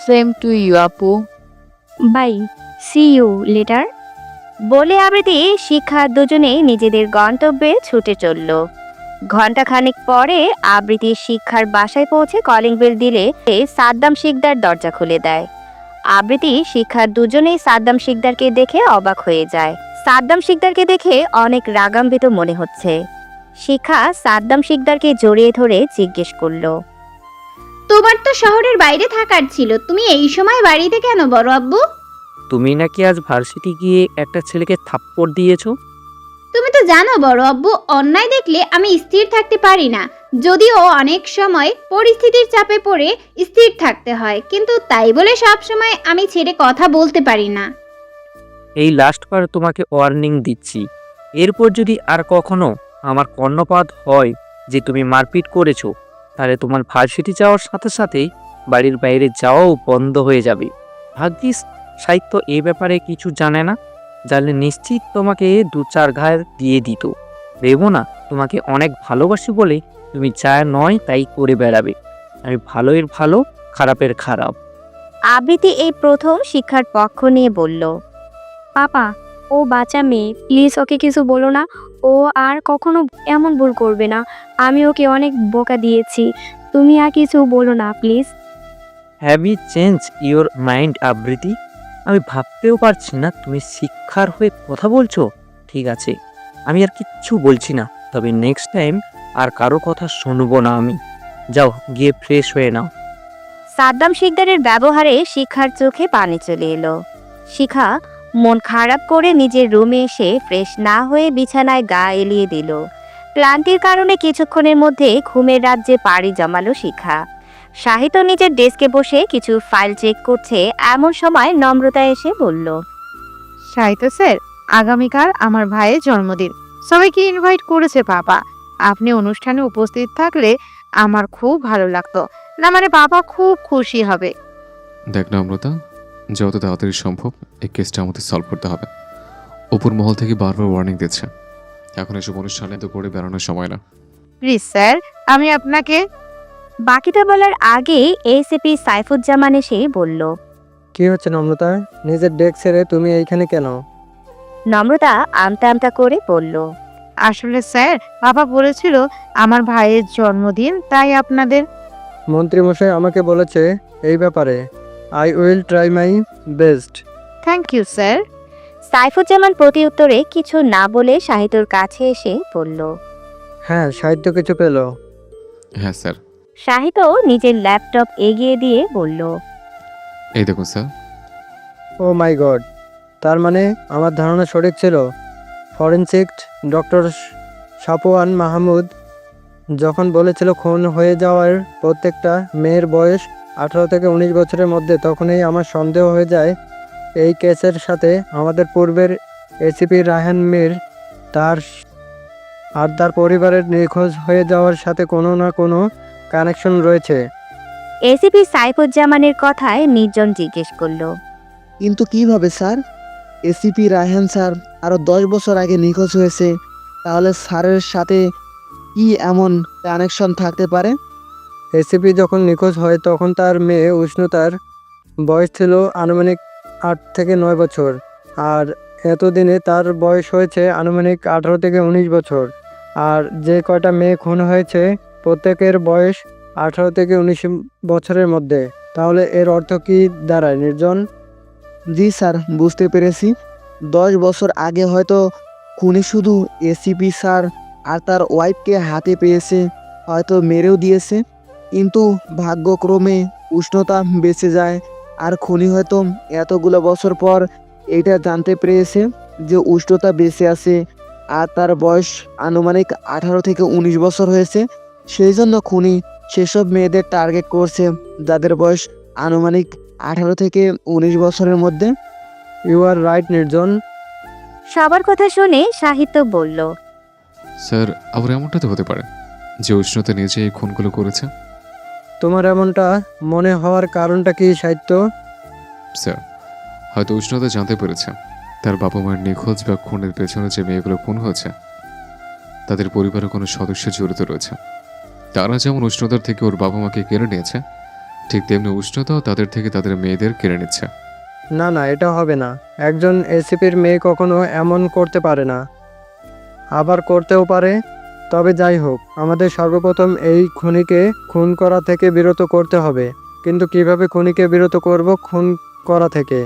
সেম টু ইউ আপু। Bye, see you later. বলে আবৃতি শিক্ষা দুজনে নিজেদের গন্তব্যে ছুটে চলল। ঘণ্টাখানেক পরে আবৃতি শিক্ষার বাসায় পৌঁছে কলিং বেল দিলে সাদ্দাম শিকদার দরজা খুলে দেয়। আবৃতি শিক্ষার দুজনেই সাদ্দাম শিকদারকে দেখে অবাক হয়ে যায়। সাদ্দাম শিকদারকে দেখে অনেক রাগান্বিত মনে হচ্ছে। শিক্ষা সাদ্দাম শিকদারকে জড়িয়ে ধরে জিজ্ঞেস করলো, তোমার তো শহরের বাইরে থাকার ছিল, তুমি এই সময় বাড়িতে কেন বড় আব্বু? তুমি নাকি আজ ভার্সিটি গিয়ে একটা ছেলেকে থাপ্পড় দিয়েছো? তুমি তো জানো বড় আব্বু, অন্যায় দেখলে আমি স্থির থাকতে পারি না। যদিও অনেক সময় পরিস্থিতির চাপে পড়ে স্থির থাকতে হয়, কিন্তু তাই বলে সব সময় আমি ছেড়ে কথা বলতে পারি না। এই লাস্টবার তোমাকে ওয়ার্নিং দিচ্ছি, এরপর যদি আর কখনো আমার কর্ণপাত হয় যে তুমি মারপিট করেছো, তাহলে তোমার ভার্সিটি যাওয়ার সাথে সাথেই বাড়ির বাইরে যাওয়াও বন্ধ হয়ে যাবে। ভাগ্যিস সাহিত্য এ ব্যাপারে কিছু জানে না, জানলে নিশ্চিত তোমাকে দু চার ঘায়ে দিয়ে দিত। ভেবো না তোমাকে অনেক ভালোবাসি বলে তুমি যা নয় তাই করে বেড়াবে। আমি ভালোর ভালো, খারাপের খারাপ। আবৃতি এই প্রথম শিক্ষার পক্ষ নিয়ে বলল, পাপা, ও বাচ্চা মেয়ে, প্লিজ ওকে কিছু বলো না। ও আর কখনো এমন ভুল করবে না। আমি ওকে অনেক বোকা দিয়েছি, তুমি আর কিছু বলো না please. Have you change your mind Abriti? আমি ভাবতেও পারছি না তুমি শিক্ষার হয়ে কথা বলছো। ঠিক আছে, আমি আর কিচ্ছু বলছি না, তবে নেক্সট টাইম আর কারো কথা শুনবো না আমি। যাও গিয়ে ফ্রেশ হয়ে নাও। সাদ্দাম শিকদারের ব্যবহারে শিখার চোখে পানি চলে এলো। শিখা মন খারাপ করে নিজের রুমে এসে ফ্রেশ না হয়ে বিছানায় গা এলিয়ে দিল। ক্লান্তির কারণে কিছুক্ষণের মধ্যে ঘুমের রাজ্যে পাড়ি জমালো শিখা। সাহিত্য নিজের ডেস্কে বসে কিছু ফাইল চেক করছে, এমন সময় নম্রতা এসে বলল, সাহিত্য স্যার, আগামীকাল আমার ভাইয়ের জন্মদিন, সবাইকে ইনভাইট করেছে পাপা। আপনি অনুষ্ঠানে উপস্থিত থাকলে আমার খুব ভালো লাগতো। না মানে পাপা খুব খুশি হবে। দেখ না অমৃতা, যত তাড়াতাড়ি সম্ভব এই কেসটা আমাদের সলভ করতে হবে। উপর মহল থেকে বারবার ওয়ার্নিং দিচ্ছে, এখন এসব অনুষ্ঠানে তো করে বেড়ানোর সময় না। প্লিজ স্যার, আমি আপনাকে। বাকিটা বলার আগে এসিপি সাইফুজ্জামান এসে বলল, কি হচ্ছে নম্রতা? নিজের ডেস্ক ছেড়ে তুমি এইখানে কেন? নম্রতা আমতা আমতা করে বলল, আসলে স্যার, পাপা বলেছিল আমার ভাইয়ের জন্মদিন, তাই আপনাদের। মন্ত্রীমশাই আমাকে বলেছে এই ব্যাপারে। I will try my best. Thank you sir. Saifuzzaman প্রতি উত্তরে কিছু না বলে সাহিত্যর কাছে এসে বলল, হ্যাঁ, সাহিত্য কিছু পেল? হ্যাঁ স্যার। সাহিত্য নিজের ল্যাপটপ এগিয়ে দিয়ে বলল, এই দেখুন স্যার। ও মাই গড, তার মানে আমার ধারণা সঠিক ছিল। ফরেনসিক ডক্টর সাপওয়ান মাহমুদ যখন বলেছিল খুন হয়ে যাওয়ার প্রত্যেকটা মেয়ের বয়স 18 থেকে 19 বছরের মধ্যে, তখনই আমার সন্দেহ হয়ে যায় এই কেসের সাথে আমাদের পূর্বের এসিপি রায়হান মীর তার পরিবারের নিখোঁজ হয়ে যাওয়ার সাথে কোনো না কোনো কানেকশন রয়েছে। এসিপি সাইফুজ্জামানের কথায় নির্জন জিজ্ঞেস করলো। কিন্তু কিভাবে স্যার? এসিপি রায়হান স্যার আরও 10 বছর আগে নিখোঁজ হয়েছে, তাহলে স্যারের সাথে কি এমন কানেকশন থাকতে পারে? এসিপি যখন নিখোঁজ হয় তখন তার মেয়ে উষ্ণতার বয়স ছিল আনুমানিক 8 থেকে 9 বছর, আর এতদিনে তার বয়স হয়েছে আনুমানিক 18 থেকে 19 বছর। আর যে কয়টা মেয়ে খুন হয়েছে প্রত্যেকের বয়স 18 থেকে 19 বছরের মধ্যে। তাহলে এর অর্থ কি দাঁড়ায় নির্জন? জি স্যার, বুঝতে পেরেছি। 10 বছর আগে হয়তো খুনি শুধু এসিপি স্যার আর তার ওয়াইফকে হাতে পেয়েছে, হয়তো মেরেও দিয়েছে, কিন্তু ভাগ্যক্রমে উষ্ণতা বেঁচে যায়। আর খুনি হয়তো এতগুলো বছর পর এটা জানতে পেরেছে যে উষ্ণতা বেঁচে আছে আর তার বয়স আনুমানিক 18 থেকে 19 বছর হয়েছে। সেই জন্য খুনি সেসব মেয়েদের টার্গেট করছে যাদের বয়স আনুমানিক 18 থেকে 19 বছরের মধ্যে। ইউ আর রাইট নির্জন। সবার কথা শুনে সাহিত্য বলল। স্যার, আবার এমনটা তো হতে পারে যে উষ্ণতা নিজে এই খুনগুলো করেছে। তোমার এমনটা মনে হওয়ার কারণটা কি সাহিত্য? স্যার, হয়তো উষ্ণতা জানতে পেরেছে তার বাবা মায়ের নিখোঁজ বা খুনের পেছনে যে মেয়েগুলো খুন হয়েছে তাদের পরিবারের কোনো সদস্য জড়িত রয়েছে। তারা যেমন উষ্ণতার থেকে ওর বাবা মাকে কেড়ে নিয়েছে, ঠিক তেমনি উষ্ণতাও তাদের থেকে তাদের মেয়েদের কেড়ে নিচ্ছে। না না, এটা হবে না। একজন এসিপির মেয়ে কখনো এমন করতে পারে না, আবার করতেও পারে। তবে যাই হোক, আমাদের সর্বপ্রথম এই খুনিকে খুন করা থেকে বিরত করতে হবে। কিন্তু কিভাবে খুনিকে বিরত করব খুন করা থেকে?